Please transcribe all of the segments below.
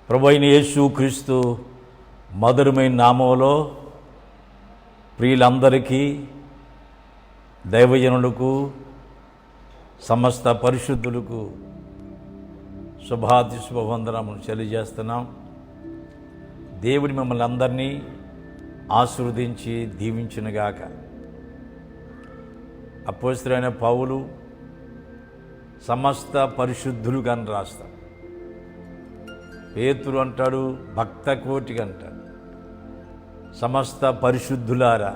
ప్రభువైన యేసు క్రీస్తు మధురమైన నామంలో ప్రియులందరికీ, దైవజనులకు, సమస్త పరిశుద్ధులకు శుభాతి శుభవందనములు తెలియజేస్తున్నాం. దేవుడి మిమ్మల్ని అందరినీ ఆశీర్వదించి దీవించునుగాక. అపోస్తలుడైన పౌలు సమస్త పరిశుద్ధులుగా అని రాస్తాడు. పేతురు అంటాడు, భక్త కోటిగా అంటాడు. సమస్త పరిశుద్ధులారా,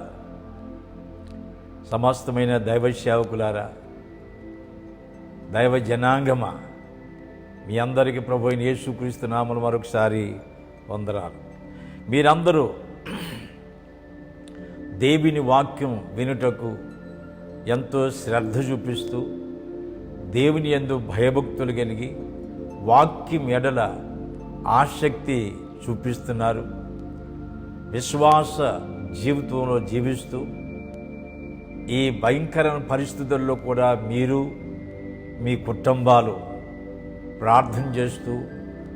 సమస్తమైన దైవ సేవకులారా, దైవ జనాంగమా, మీ అందరికీ ప్రభు అయిన యేసుక్రీస్తు నామములో మరొకసారి వందనాలు. మీరందరూ దేవుని వాక్యం వినుటకు ఎంతో శ్రద్ధ చూపిస్తూ, దేవుని యందు భయభక్తులు కలిగి వాక్యం ఎడల ఆసక్తి చూపిస్తున్నారు. విశ్వాస జీవితంలో జీవిస్తూ ఈ భయంకర పరిస్థితుల్లో కూడా మీరు, మీ కుటుంబాలు ప్రార్థన చేస్తూ,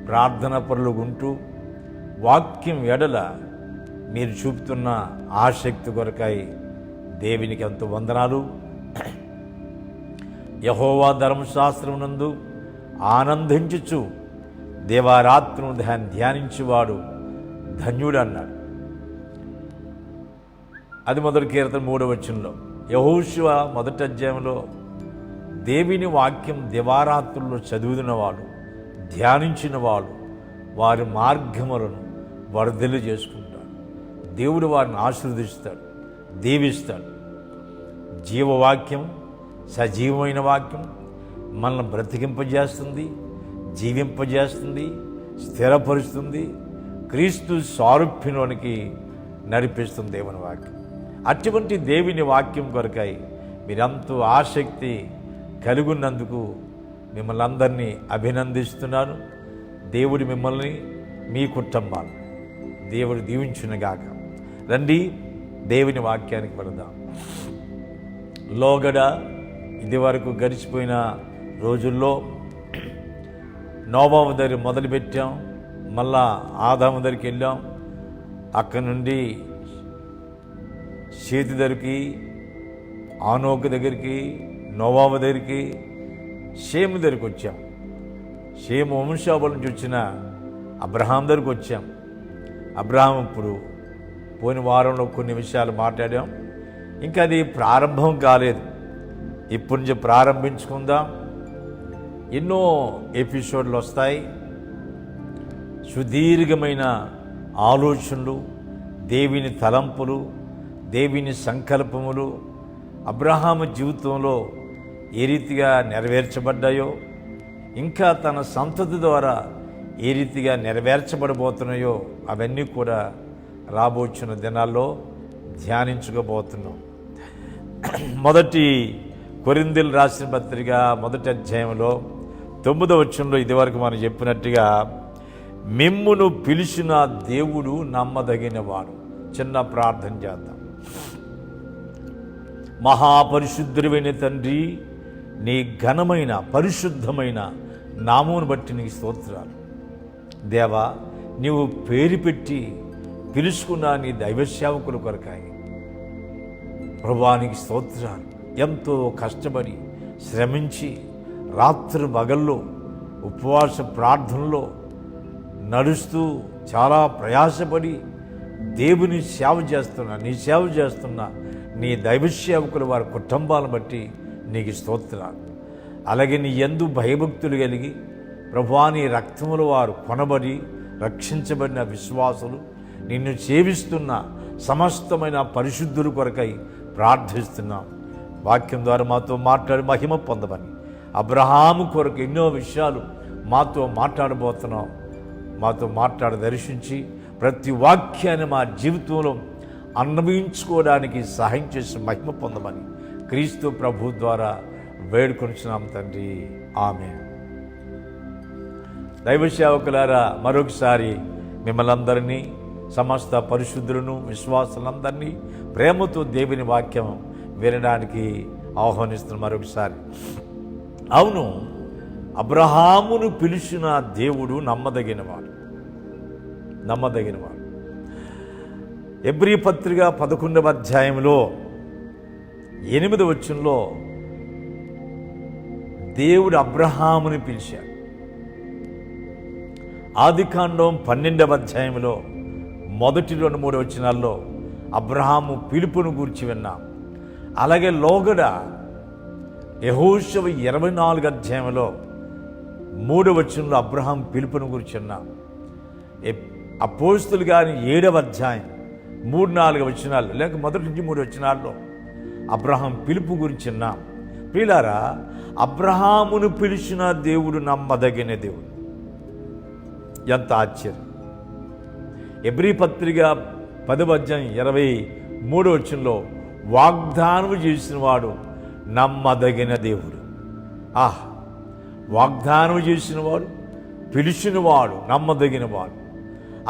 ప్రార్థన పరులు ఉంటూ, వాక్యం ఎడల మీరు చూపుతున్న ఆసక్తి కొరకై దేవునికి ఎంతో వందనాలు. యెహోవా ధర్మశాస్త్రమునందు ఆనందించుచు దేవారాత్రును ధ్యానించువాడు ధన్యుడు అన్నాడు. అది మొదటి కీర్తన 3వ వచనంలో. యెహోషువ మొదటి అధ్యాయంలో దేవుని వాక్యం దివారాత్రుల్లో చదువుతున్నవాడు, ధ్యానించినవాడు వారి మార్గములను వర్ధిల్లు చేసుకుంటాడు. దేవుడు వారిని ఆశీర్వదిస్తాడు, దీవిస్తాడు. జీవవాక్యం, సజీవమైన వాక్యం మనల్ని బ్రతికింపజేస్తుంది, జీవింపజేస్తుంది, స్థిరపరుస్తుంది, క్రీస్తు సారూప్యంలోనికి నడిపిస్తుంది దేవుని వాక్యం. అటువంటి దేవుని వాక్యం కొరకై మీరంతో ఆసక్తి కలిగి ఉన్నందుకు మిమ్మల్ని అందరినీ అభినందిస్తున్నాను. దేవుడు మిమ్మల్ని, మీ కుటుంబాలు దేవుడు దీవించునుగాక. రండి, దేవుని వాక్యానికి వెళదాం. లోగడ ఇది వరకు గడిచిపోయిన రోజుల్లో నోవాహు దగ్గర మొదలుపెట్టాం, మళ్ళా ఆదాము దగ్గరికి వెళ్ళాం, అక్కడి నుండి షేతు దగ్గరికి, ఆనోకు దగ్గరికి, నోవాహు దగ్గరికి, షేము దగ్గరికి వచ్చాం. షేము వంశావళి నుంచి వచ్చిన అబ్రహాం దగ్గరికి వచ్చాం. అబ్రహాం ఇప్పుడు పోయిన వారంలో కొన్ని విషయాలు మాట్లాడాం. ఇంకా అది ప్రారంభం కాలేదు, ఇప్పటి నుంచి ప్రారంభించుకుందాం. ఎన్నో ఎపిసోడ్లు వస్తాయి. సుదీర్ఘమైన ఆలోచనలు, దేవుని తలంపులు, దేవుని సంకల్పములు అబ్రహాము జీవితంలో ఏ రీతిగా నెరవేర్చబడ్డాయో, ఇంకా తన సంతతి ద్వారా ఏ రీతిగా నెరవేర్చబడబోతున్నాయో అవన్నీ కూడా రాబోచున్న దినాల్లో ధ్యానించుకోబోతున్నాం. మొదటి కొరింథీయులకు రాసిన పత్రిక మొదటి అధ్యాయంలో 9వ వచనంలో ఇదివరకు మనం చెప్పినట్టుగా, మిమ్మును పిలిచిన దేవుడు నమ్మదగినవాడు. చిన్న ప్రార్థన చేద్దాం. మహాపరిశుద్ధుడైన తండ్రి, నీ ఘనమైన పరిశుద్ధమైన నామమును బట్టి నీకు స్తోత్రాలు. దేవా, నీవు పేరు పెట్టి పిలుచుకున్న నీ దైవ సేవకుల కొరకాయి ప్రభువానికి స్తోత్రాలు. ఎంతో కష్టపడి శ్రమించి రాత్రి పగల్లో ఉపవాస ప్రార్థనలో నడుస్తూ చాలా ప్రయాసపడి దేవుని సేవ చేస్తున్నా, నీ సేవ చేస్తున్న నీ దైవ సేవకులు వారి కుటుంబాలను బట్టి నీకు స్తోత్రాలు. అలాగే నీ యందు భయభక్తులు కలిగి ప్రభువా నీ రక్తములు వారు కొనబడి రక్షించబడిన విశ్వాసులు, నిన్ను సేవిస్తున్న సమస్తమైన పరిశుద్ధుల కొరకై ప్రార్థిస్తున్నాం. వాక్యం ద్వారా మాతో మాట్లాడి మహిమ పొందమని, అబ్రహాము కొరకు ఎన్నో విషయాలు మాతో మాట్లాడబోతున్నాం. మాతో దర్శించి ప్రతి వాక్యాన్ని మా జీవితంలో అన్వయించుకోవడానికి సహాయం చేసి మహిమ పొందమని క్రీస్తు ప్రభు ద్వారా వేడుకొంచున్నాం తండ్రి, ఆమేన్. దైవ సేవకులారా, మరొకసారి మిమ్మల్ని అందరినీ, సమస్త పరిశుద్ధులను, విశ్వాసులందరినీ ప్రేమతో దేవుని వాక్యం వినడానికి ఆహ్వానిస్తున్న మరొకసారి అవును, అబ్రహామును పిలిచిన దేవుడు నమ్మదగినవాడు. హెబ్రీ పత్రిక 11వ అధ్యాయంలో 8వ వచనంలో దేవుడు అబ్రహాముని పిలిచాడు. ఆదికాండం 12వ అధ్యాయంలో 1-3 వచనాల్లో అబ్రహాము పిలుపును గూర్చి విన్నాం. అలాగే లోగడ యెహోషువ 24 అధ్యాయంలో 3వ వచనంలో అబ్రహాం పిలుపును గురించి విన్నాం. అపోస్తలులు గారి 7వ అధ్యాయం 3-4 వచనాలు లేక 1-3 వచనాల్లో అబ్రహాం పిలుపు గురించి విన్నాం. ప్రియులారా, అబ్రహామును పిలిచిన దేవుడు నమ్మదగిన దేవుడు. ఎంత ఆశ్చర్యం! హెబ్రీ పత్రిక 10వ అధ్యాయం 23వ వచనంలో వాగ్దానం చేసిన వాడు నమ్మదగిన దేవుడు. వాగ్దానం చేసిన వాడు, పిలిచినవాడు నమ్మదగినవాడు.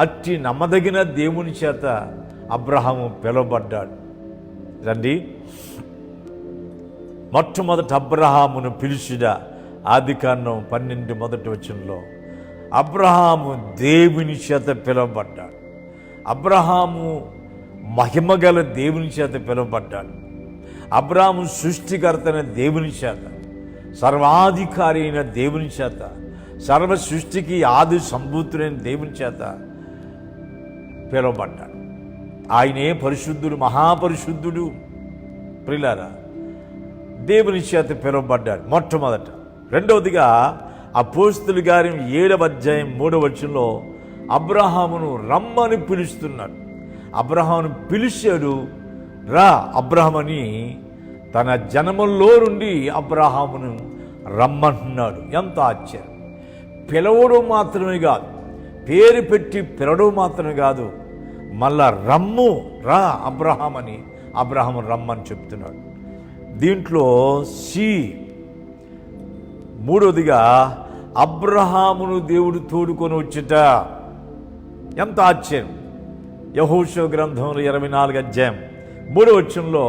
అట్టి నమ్మదగిన దేవుని చేత అబ్రహాము పిలువబడ్డాడు. రండి, మొట్టమొదట అబ్రహామును పిలిచిన ఆదికాండం 12 మొదటి వచనంలో అబ్రహాము దేవుని చేత పిలువబడ్డాడు. అబ్రహాము మహిమగల దేవుని చేత పిలువబడ్డాడు. అబ్రహాము సృష్టికర్తైన దేవుని చేత, సర్వాధికారి అయిన దేవుని చేత, సర్వ సృష్టికి ఆది సంభూతుడైన దేవుని చేత పిలువబడ్డాడు. ఆయనే పరిశుద్ధుడు, మహాపరిశుద్ధుడు. ప్రియులారా, దేవుని చేత పిలువబడ్డాడు మొట్టమొదట. రెండవదిగా అపోస్తలుల గారి 7వ అధ్యాయం 3వ వచనంలో అబ్రహామును రమ్మని పిలుస్తున్నాడు. అబ్రహామును పిలిచాడు, రా అబ్రహామని తన జనముల్లో నుండి అబ్రహామును రమ్మంటున్నాడు. ఎంత ఆశ్చర్యం! పిలవడం మాత్రమే కాదు, పేరు పెట్టి పిలవడం మాత్రమే కాదు, మళ్ళా రమ్ము, రా అబ్రహామని అబ్రహాము రమ్మని చెప్తున్నాడు. దీంట్లో మూడవదిగా అబ్రహామును దేవుడు తోడుకొని వచ్చుట. ఎంత ఆశ్చర్యం! యెహోషువ గ్రంథంలో 24 అధ్యాయం 3వ వచనంలో,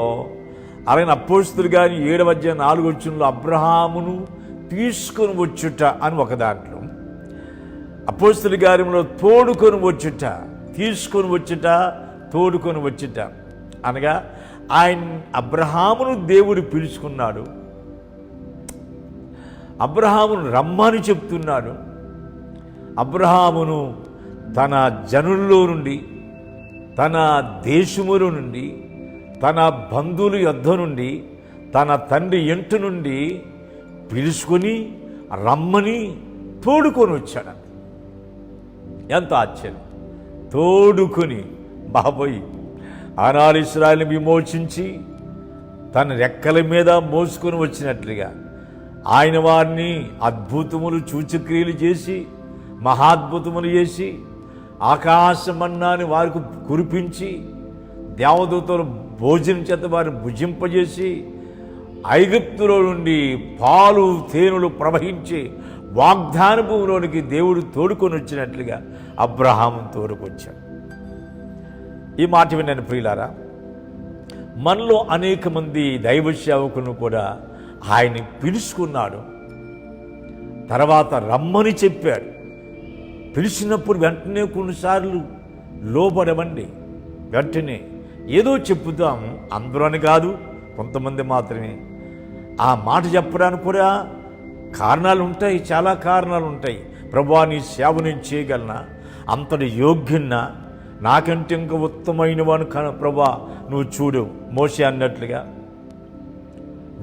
అలాగే అపోస్తలులు గారి 7వ అధ్యాయం 4వ వచనంలో అబ్రహామును తీసుకొని వచ్చుట అని ఒక దాంట్లో, అపోస్తలుల కార్యంలో తోడుకొని వచ్చుట, తీసుకొని వచ్చుట, తోడుకొని వచ్చుట అనగా ఆయన అబ్రహామును దేవుడు పిలుచుకున్నాడు. అబ్రహామును రమ్మని చెప్తున్నాడు. అబ్రహామును తన జనుల్లో నుండి, తన దేశముల నుండి, తన బంధువుల యొద్ద నుండి, తన తండ్రి ఇంటి నుండి పిలుచుకొని రమ్మని తోడుకొని వచ్చాడు. ఎంత ఆశ్చర్యం! తోడుకొని, బాబోయ్, ఆనాడు ఇశ్రాయేలుని విమోచించి తన రెక్కల మీద మోసుకొని వచ్చినట్లుగా ఆయన వారిని అద్భుతములు సూచక్రియలు చేసి, మహాద్భుతములు చేసి, ఆకాశమన్నాన్ని వారికి కురిపించి, దేవదూతలు భోజనం చేత వారిని భుజింపజేసి, ఐగుప్తులో నుండి పాలు తేనెలు ప్రవహించి వాగ్దాన భూమిలోనికి దేవుడు తోడుకొని వచ్చినట్లుగా అబ్రహాము తోడుకొచ్చాడు. ఈ మాట విన్నాను ప్రియులారా. మనలో అనేక మంది దైవ సేవకులను కూడా ఆయన్ని పిలుచుకున్నాడు, తర్వాత రమ్మని చెప్పాడు. పిలిచినప్పుడు వెంటనే కొన్నిసార్లు లోబడమండి, వెంటనే ఏదో చెప్పుదాం, అందరూ అని కాదు, కొంతమంది మాత్రమే. ఆ మాట చెప్పడానికి కూడా కారణాలు ఉంటాయి, చాలా కారణాలు ఉంటాయి. ప్రభువా, నీ సేవ నేను చేయగలనా, అంతటి యోగ్యున్నా, నాకంటే ఇంకా ఉత్తమైన వాడు ప్రభువా నువ్వు చూడు, మోషే అన్నట్లుగా,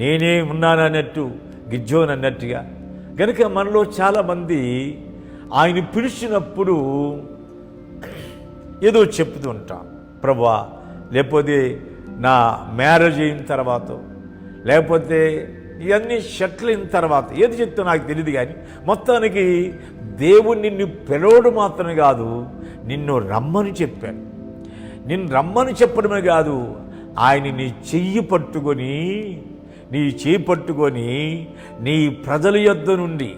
నేనే ఉన్నాను అన్నట్టు, గిజ్జోన్ అన్నట్టుగా. కనుక మనలో చాలామంది ఆయన పిలిచినప్పుడు ఏదో చెప్తూ ఉంటాం, ప్రభువా, లేకపోతే నా మ్యారేజ్ అయిన తర్వాత, లేకపోతే ఇవన్నీ సెటిల్ అయిన తర్వాత ఏది చెప్తా నాకు తెలియదు. కానీ మొత్తానికి దేవుడు నిన్ను పిలవడం మాత్రమే కాదు, నిన్ను రమ్మని చెప్పాడు. నిన్ను రమ్మని చెప్పడమే కాదు, ఆయన నీ చెయ్యి పట్టుకొని, నీ చేయి పట్టుకొని నీ ప్రజల యొద్ద నుండి,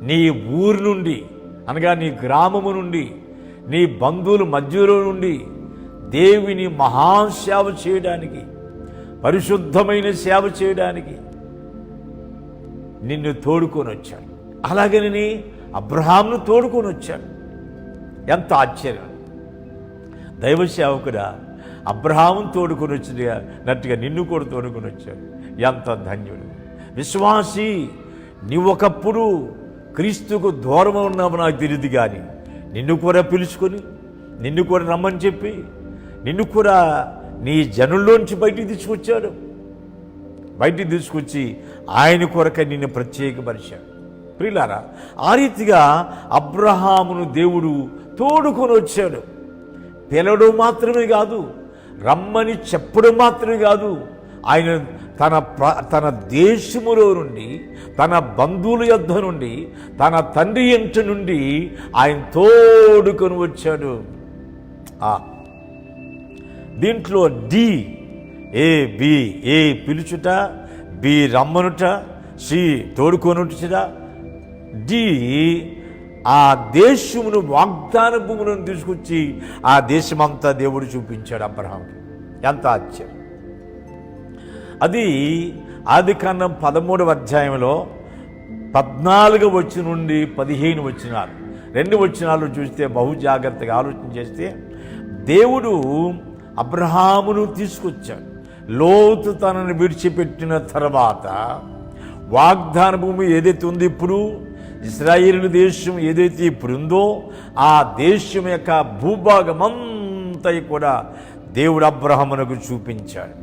నీ ఊరు నుండి అనగా నీ గ్రామము నుండి, నీ బంధువుల మధ్యలో నుండి దేవుని మహాసేవ చేయడానికి, పరిశుద్ధమైన సేవ చేయడానికి నిన్ను తోడుకొని వచ్చాడు. అలాగని అబ్రహామును తోడుకొని వచ్చాడు. ఎంత ఆశ్చర్యం! దైవ సేవకుడా, అబ్రహామును తోడుకొని వచ్చినట్టుగా నిన్ను కూడా తోడుకొని వచ్చాడు. ఎంత ధన్యుడు! విశ్వాసి, నీవొకప్పుడు క్రీస్తుకు దూరం ఉన్నావు నాకు తెలియదు, కానీ నిన్ను కూడా పిలుచుకొని నిన్ను కూడా రమ్మని చెప్పి నిన్ను కూడా నీ జనుల్లోంచి బయటికి తీసుకొచ్చాడు. బయటికి తీసుకొచ్చి ఆయన కొరక నిన్ను ప్రత్యేకపరిచాడు. ప్రియులారా, ఆ రీతిగా అబ్రహామును దేవుడు తోడుకొని వచ్చాడు. పిలవడం మాత్రమే కాదు, రమ్మని చెప్పడం మాత్రమే కాదు, ఆయన తన దేశములో నుండి, తన బంధువుల యొద్ద నుండి, తన తండ్రి ఇంటి నుండి ఆయన తోడుకొని వచ్చాడు. దీంట్లో డి, బి, ఏ పిలుచుట, బి రమ్మనుట, సి తోడుకొనుట, డి ఆ దేశమును, వాగ్దాన భూములను తీసుకొచ్చి ఆ దేశమంతా దేవుడు చూపించాడు అబ్రహాముకి. ఎంత ఆశ్చర్యం! అది ఆదికాండం 13వ అధ్యాయంలో 14వ వచనం నుండి 15 వచనాలు, 2 వచనాలు చూస్తే బహు జాగ్రత్తగా ఆలోచన చేస్తే, దేవుడు అబ్రహామును తీసుకొచ్చాడు. లోతు తనను విడిచిపెట్టిన తర్వాత వాగ్దాన భూమి ఏదైతే ఉంది, ఇప్పుడు ఇశ్రాయేలు దేశం ఏదైతే ఇప్పుడు ఉందో, ఆ దేశం యొక్క భూభాగమంతా కూడా దేవుడు అబ్రహామునకు చూపించాడు.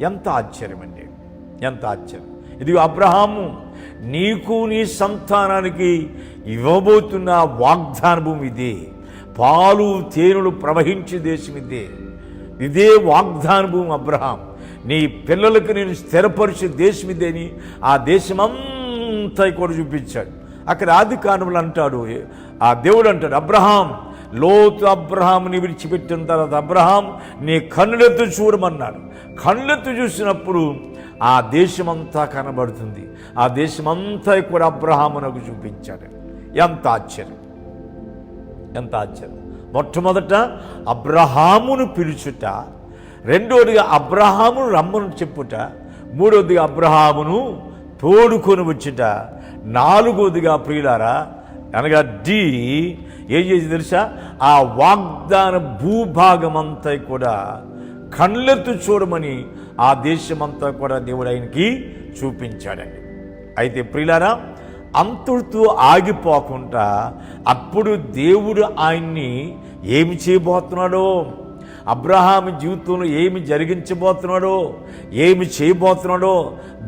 ఎంత ఆశ్చర్యం అండి! ఎంత ఆశ్చర్యం! ఇది అబ్రహాము, నీకు నీ సంతానానికి ఇవ్వబోతున్న వాగ్దాన భూమి ఇదే, పాలు తేనెలు ప్రవహించే దేశం ఇదే. ఇదే వాగ్దాన భూమి. అబ్రహాం, నీ పిల్లలకు నేను స్థిరపరిచే దేశం ఇదేని ఆ దేశమంతా కూడా చూపించాడు. అక్కడ ఆదికాండంలో అంటాడు, ఆ దేవుడు అంటాడు, అబ్రహాం, లోతు అబ్రహాముని విడిచిపెట్టిన తర్వాత అబ్రహాం నీ కన్నులెత్తు చూడమన్నాడు. కన్నులెత్తు చూసినప్పుడు ఆ దేశమంతా కనబడుతుంది. ఆ దేశమంతా కూడా అబ్రహామునకు చూపించాడు. ఎంత ఆశ్చర్యం! ఎంత ఆశ్చర్యం! మొట్టమొదట అబ్రహామును పిలుచుట, రెండోదిగా అబ్రహామును రమ్మను చెప్పుట, మూడోదిగా అబ్రహామును తోడుకొని వచ్చుట, నాలుగోదిగా ప్రియులారా అనగా డి ఏం చేసి తెలుసా, ఆ వాగ్దాన భూభాగమంతా కూడా కళ్ళెత్తు చూడమని ఆ దేశమంతా కూడా దేవుడు ఆయనకి చూపించాడండి. అయితే ప్రియులారా, అంతటితో ఆగిపోకుండా అప్పుడు దేవుడు ఆయన్ని ఏమి చేయబోతున్నాడో, అబ్రహాము జీవితంలో ఏమి జరిగించబోతున్నాడో, ఏమి చేయబోతున్నాడో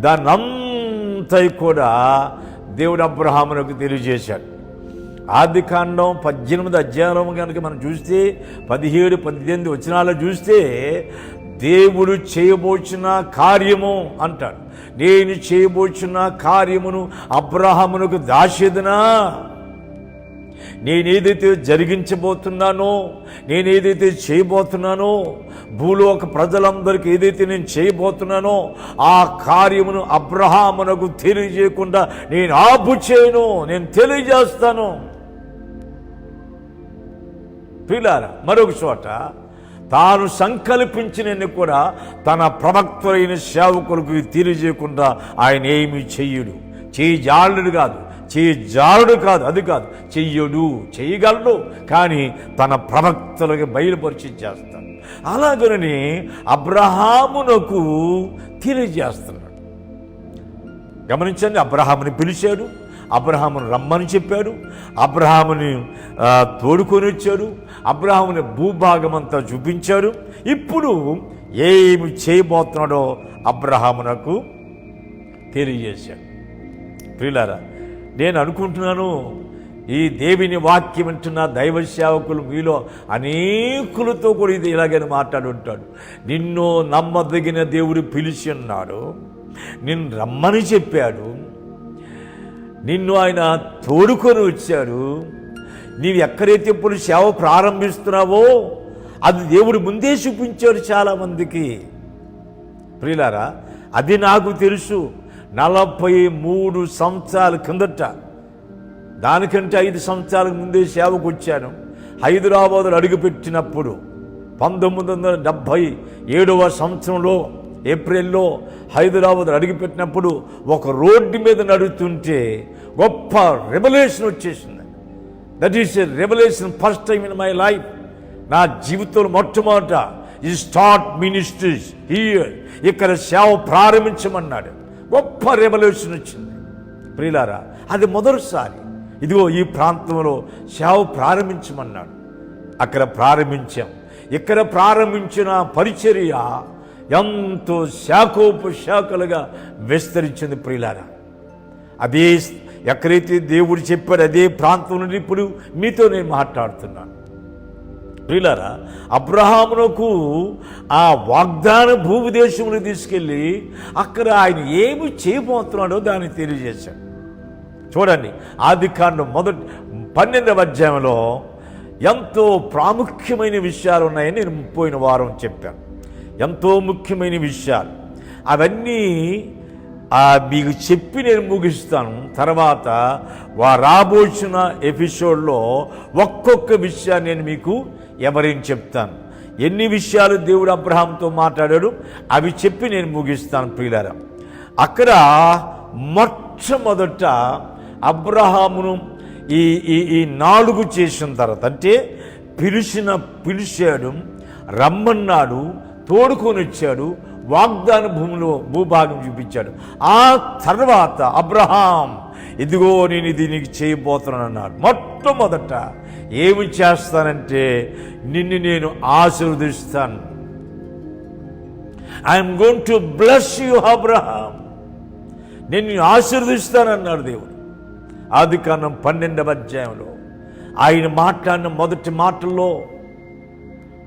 దానంతా కూడా దేవుడు అబ్రహామునకు తెలియజేశాడు. ఆదికాండం 18 అధ్యాయం కనుక మనం చూస్తే 17, 18 వచనాలు చూస్తే, దేవుడు చేయబోచిన కార్యము అంటాడు, నేను చేయబోచిన కార్యమును అబ్రహామునకు దాచేదనా, నేనేదైతే జరిగించబోతున్నానో, నేనేదైతే చేయబోతున్నానో, భూలోక ప్రజలందరికీ ఏదైతే నేను చేయబోతున్నానో ఆ కార్యమును అబ్రహామునకు తెలియజేయకుండా నేను ఆపు చేయను, నేను తెలియజేస్తాను. పిల్లారా, మరొక చోట తాను సంకల్పించిన కూడా తన ప్రవక్తులైన సేవకులకు తెలియజేయకుండా ఆయన ఏమి చెయ్యడు. చేయజాలుడు కాదు, చేయజాలుడు కాదు, అది కాదు, చెయ్యడు. చేయగలడు, కానీ తన ప్రవక్తలకు బయలుపరిచి చేస్తాడు. అలాగని అబ్రహామునకు తెలియజేస్తున్నాడు. గమనించండి, అబ్రహాముని పిలిచాడు, అబ్రహామును రమ్మని చెప్పాడు, అబ్రహాముని తోడుకొని వచ్చాడు, అబ్రహాముని భూభాగమంతా చూపించాడు. ఇప్పుడు ఏమి చేయబోతున్నాడో అబ్రహామునకు తెలియజేశాడు. ప్రియులారా, నేను అనుకుంటున్నాను, ఈ దేవుని వాక్యం వింటున్న దైవ సేవకులు మీలో అనేకులతో కూడా ఇది ఇలాగని మాట్లాడుంటాడు. నిన్ను నమ్మదగిన దేవుడు పిలిచి ఉన్నాడు, నిన్ను రమ్మని చెప్పాడు, నిన్ను ఆయన తోడుకొని వచ్చాడు. నీవు ఎక్కడైతే ఇప్పుడు సేవ ప్రారంభిస్తున్నావో అది దేవుడు ముందే చూపించాడు చాలామందికి. ప్రియులారా, అది నాకు తెలుసు. 43 సంవత్సరాల కిందట, దానికంటే 5 సంవత్సరాల ముందే సేవకు వచ్చాను. హైదరాబాదులో అడుగుపెట్టినప్పుడు 1977వ సంవత్సరంలో ఏప్రిల్లో హైదరాబాద్ అడుగుపెట్టినప్పుడు ఒక రోడ్డు మీద నడుస్తుంటే గొప్ప రెవల్యూషన్ వచ్చేసింది. That is a revolution first time in my life. నా జీవితంలో మొట్టమొదట ఈ స్టార్ట్ మినిస్ట్రీస్ హియర్, ఇక్కడ సేవ ప్రారంభించమన్నాడు. గొప్ప రెవల్యూషన్ వచ్చింది ప్రియులారా. అది మొదటిసారి ఇదిగో ఈ ప్రాంతంలో సేవ ప్రారంభించమన్నాడు. అక్కడ ప్రారంభించాం. ఇక్కడ ప్రారంభించిన పరిచర్య ఎంతో శాఖోపశాఖలుగా విస్తరించింది ప్రియులారా. అదే ఎక్కడైతే దేవుడు చెప్పాడు అదే ప్రాంతం నుండి ఇప్పుడు మీతో నేను మాట్లాడుతున్నాను ప్రియులారా. అబ్రహామునకు ఆ వాగ్దాన భూదేశమును తీసుకెళ్ళి అక్కడ ఆయన ఏమి చేయబోతున్నాడో దాన్ని తెలియజేశాడు. చూడండి, ఆదికాండం 12వ అధ్యాయంలో ఎంతో ప్రాముఖ్యమైన విషయాలు ఉన్నాయని నేను పోయిన వారం చెప్పాను. ఎంతో ముఖ్యమైన విషయాలు అవన్నీ మీకు చెప్పి నేను ముగిస్తాను. తర్వాత రాబోచిన ఎపిసోడ్లో ఒక్కొక్క విషయాన్ని నేను మీకు ఎవరైనా చెప్తాను. ఎన్ని విషయాలు దేవుడు అబ్రహాంతో మాట్లాడాడు అవి చెప్పి నేను ముగిస్తాను ప్రియులారా. అక్కడ మొట్టమొదట అబ్రహామును ఈ 4 చేసిన తర్వాత, అంటే పిలిచాడు, రమ్మన్నాడు, తోడుకొని వచ్చాడు, వాగ్దాన భూభాగం చూపించాడు. ఆ తర్వాత అబ్రహాం ఇదిగో నేను ఇది నీకు చేయబోతున్నాను అన్నాడు. మొట్టమొదట ఏమి చేస్తానంటే నిన్ను నేను ఆశీర్వదిస్తాను. I'm going to bless you Abraham, నిన్ను ఆశీర్వదిస్తానన్నాడు దేవుడు. ఆదికాండం 12వ అధ్యాయంలో ఆయన మాట్లాడిన మొదటి మాటల్లో,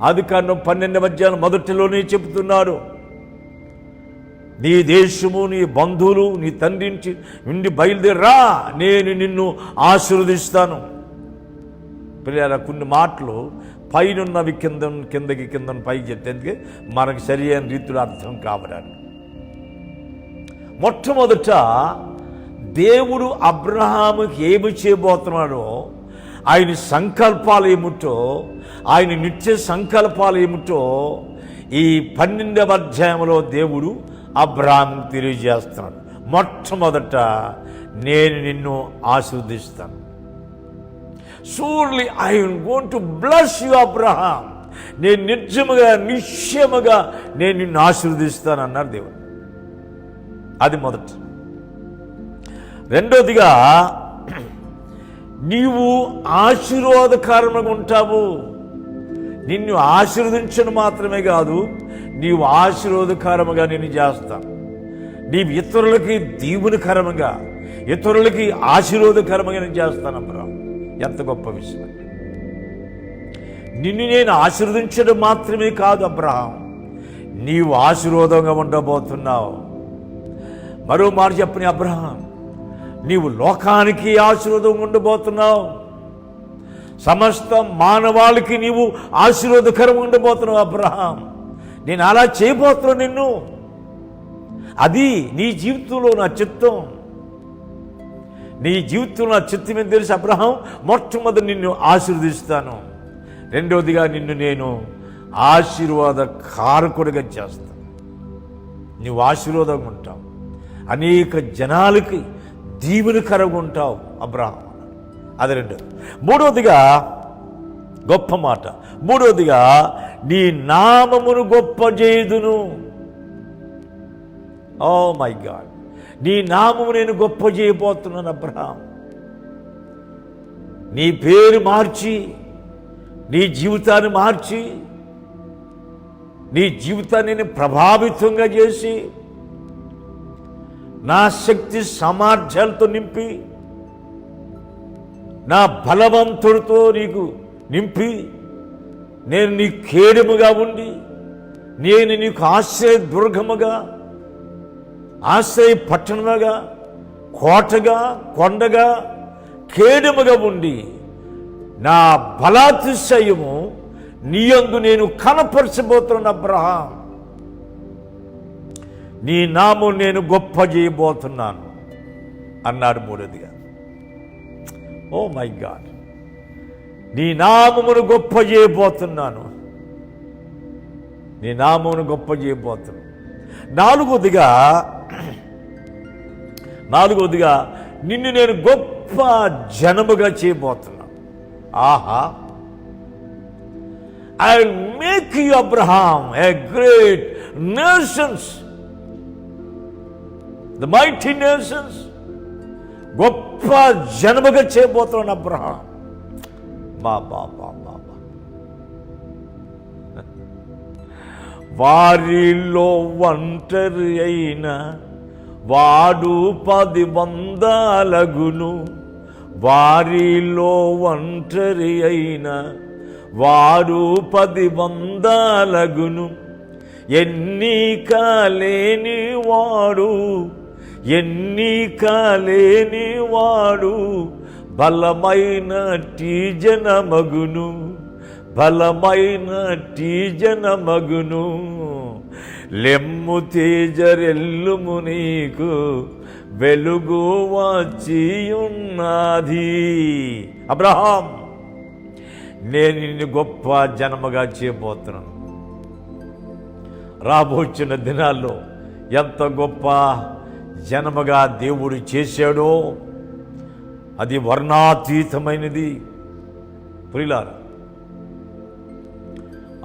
ఆదికాండం 12వ అధ్యాయం మొదటిలోనే చెబుతున్నాడు, నీ దేశము, నీ బంధువులు, నీ తండ్రి నుండి బయలుదేరా, నేను నిన్ను ఆశీర్వదిస్తాను. పిల్లల కొన్ని మాటలు పైనున్నవి కిందకి పైకి చెప్తే మనకు సరి అయిన రీతిలో అర్థం కావడానికి. మొట్టమొదట దేవుడు అబ్రహాముకి ఏమి చేయబోతున్నాడో, ఆయన సంకల్పాలు ఏమిటో, ఆయన నిత్య సంకల్పాలు ఏమిటో ఈ 12వ అధ్యాయంలో దేవుడు అబ్రహాముకు తెలియజేస్తున్నాడు. మొట్టమొదట నేను నిన్ను ఆశీర్వదిస్తాను. Surely I am going to bless you Abraham, నేను నిశ్చయముగా నేను నిన్ను ఆశీర్వదిస్తాను అన్నాడు దేవుడు. అది మొదటి. రెండోదిగా నీవు ఆశీర్వాదకరంగా ఉంటావు. నిన్ను ఆశీర్వదించడం మాత్రమే కాదు, నీవు ఆశీర్వాదకరముగా నేను చేస్తాను. నీవు ఇతరులకి దీవునికరముగా, ఇతరులకి ఆశీర్వాదకరముగా నేను చేస్తాను. అబ్రహాం, ఎంత గొప్ప విషయం! నిన్ను నేను ఆశీర్వదించడం మాత్రమే కాదు అబ్రహాం, నీవు ఆశీర్వాదంగా ఉండబోతున్నావు. మరో మాట చెప్పని అబ్రహాం, నీవు లోకానికి ఆశీర్వాదం ఉండబోతున్నావు. సమస్త మానవాళికి నీవు ఆశీర్వాదకరం ఉండబోతున్నావు అబ్రహాం. నేను అలా చేయబోతున్నాను నిన్ను. అది నీ జీవితంలో నా చిత్తం. నీ జీవితంలో నా చిత్తం ఏం తెలుసు అబ్రహాం? మొట్టమొదటి నిన్ను ఆశీర్వదిస్తాను. రెండవదిగా నిన్ను నేను ఆశీర్వాద కారకుడిగా చేస్తాను. నువ్వు ఆశీర్వాదంగా ఉంటావు, అనేక జనాలకి దీవెనకరంగా ఉంటావు అబ్రహాం. అది రెండోది. మూడవదిగా గొప్ప మాట, మూడవదిగా నీ నామమును గొప్ప చేయుదును. ఓ మై గాడ్, నీ నామము నేను గొప్ప చేయబోతున్నాను అబ్రహాం. నీ పేరు మార్చి, నీ జీవితాన్ని మార్చి, నీ జీవితాన్ని ప్రభావితంగా చేసి, నా శక్తి సామర్థ్యాలతో నింపి, నా బలవంతుడితో నీకు నింపి, నేను నీ కేడముగా ఉండి, నేను నీకు ఆశ్రయ దుర్గముగా, ఆశ్రయ పట్టణముగా, కోటగా, కొండగా, కేడముగా ఉండి, నా బలాతిశయము నీ యందు నేను కనపరచబోతున్న అబ్రహాం. నీ నామం నేను గొప్ప చేయబోతున్నాను అన్నాడు మూడోదిగా. ఓ మై గాడ్, నీ నామమును గొప్ప చేయబోతున్నాను, నీ నామమును గొప్ప చేయబోతున్నాను. నాలుగోదిగా నిన్ను నేను గొప్ప జనముగా చేయబోతున్నా. ఆహా, I will make you Abraham a great nations, the mighty nations. గొప్ప జనముగా చేయబోతున్నాను అబ్రహాం. బాబా వారిలో ఒంటరి అయిన వాడు 10 వందలగును. వారిలో ఒంటరి అయిన వాడు 10 వందలగును. ఎన్నిక లేని వాడు బలమైనట్టి జనమగును. లెమ్ము తేజరెల్లుము, నీకు వెలుగు వచ్చియున్నది. అబ్రహాం, నేను నిన్ను గొప్ప జనముగా చేయబోతున్నాను. రాబోచున్న దినాల్లో ఎంత గొప్ప జనముగా దేవుడు చేశాడో అది వర్ణాతీతమైనది. ప్రియులారా,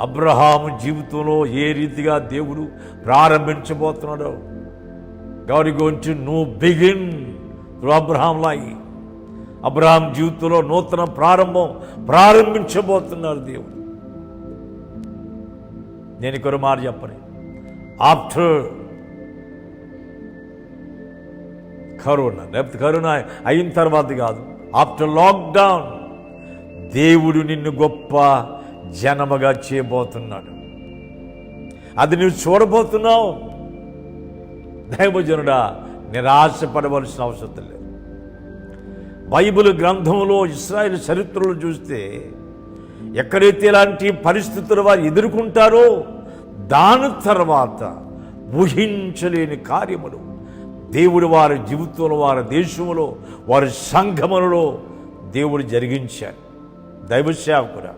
అబ్రహాము జీవితంలో ఏ రీతిగా దేవుడు ప్రారంభించబోతున్నాడో, God is going to new begin through Abraham life. Abraham జీవితంలో నూతన ప్రారంభించబోతున్నారు దేవుడు. నేను ఇక్కడ మాట చెప్పని, ఆఫ్టర్ కరోనా, లేకపోతే కరోనా అయిన తర్వాత కాదు, ఆఫ్టర్ లాక్డౌన్ దేవుడు నిన్ను గొప్ప జనముగా చేయబోతున్నాడు. అది నువ్వు చూడబోతున్నావు. దైవజనుడా, నిరాశపడవలసిన అవసరం లేదు. బైబిల్ గ్రంథంలో ఇశ్రాయేల్ చరిత్రలు చూస్తే ఎక్కడైతే ఇలాంటి పరిస్థితులు వారు ఎదుర్కొంటారో దాని తర్వాత ఊహించలేని కార్యములు దేవుడు వారి జీవితంలో, వారి దేశంలో, వారి సంఘములలో దేవుడు జరిగించాడు. దైవ సేవకుడా,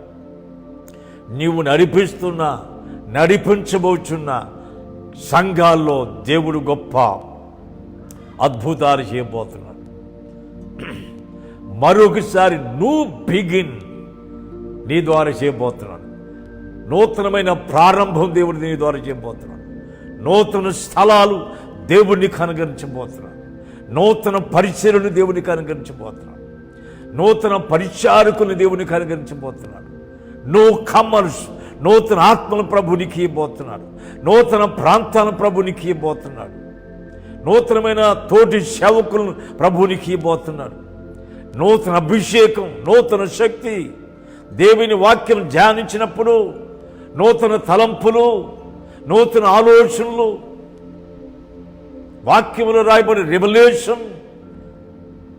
నీవు నడిపించబోచున్న సంఘాల్లో దేవుడు గొప్ప అద్భుతాలు చేయబోతున్నాడు. మరొకసారి నువ్వు బిగిన్ నీ ద్వారా చేయబోతున్నాడు. నూతనమైన ప్రారంభం దేవుడు నీ ద్వారా చేయబోతున్నాడు. నూతన స్థలాలు దేవుడిని కనుగరించబోతున్నాడు. నూతన పరిచర్యను దేవుడిని కనుగరించబోతున్నాడు. నూతన పరిచారకులను దేవుడిని కనుగరించబోతున్నాడు. కమర్స్ నూతన ఆత్మల ప్రభునికి ఇవ్వబోతున్నాడు. నూతన ప్రాంతాలను ప్రభునికి ఇవ్వబోతున్నాడు. నూతనమైన తోటి సేవకులను ప్రభునికి ఇవ్వబోతున్నాడు. నూతన అభిషేకం, నూతన శక్తి, దేవుని వాక్యం ధ్యానించినప్పుడు నూతన తలంపులు, నూతన ఆలోచనలు, వాక్యములో రాయబడి రెవల్యూషన్,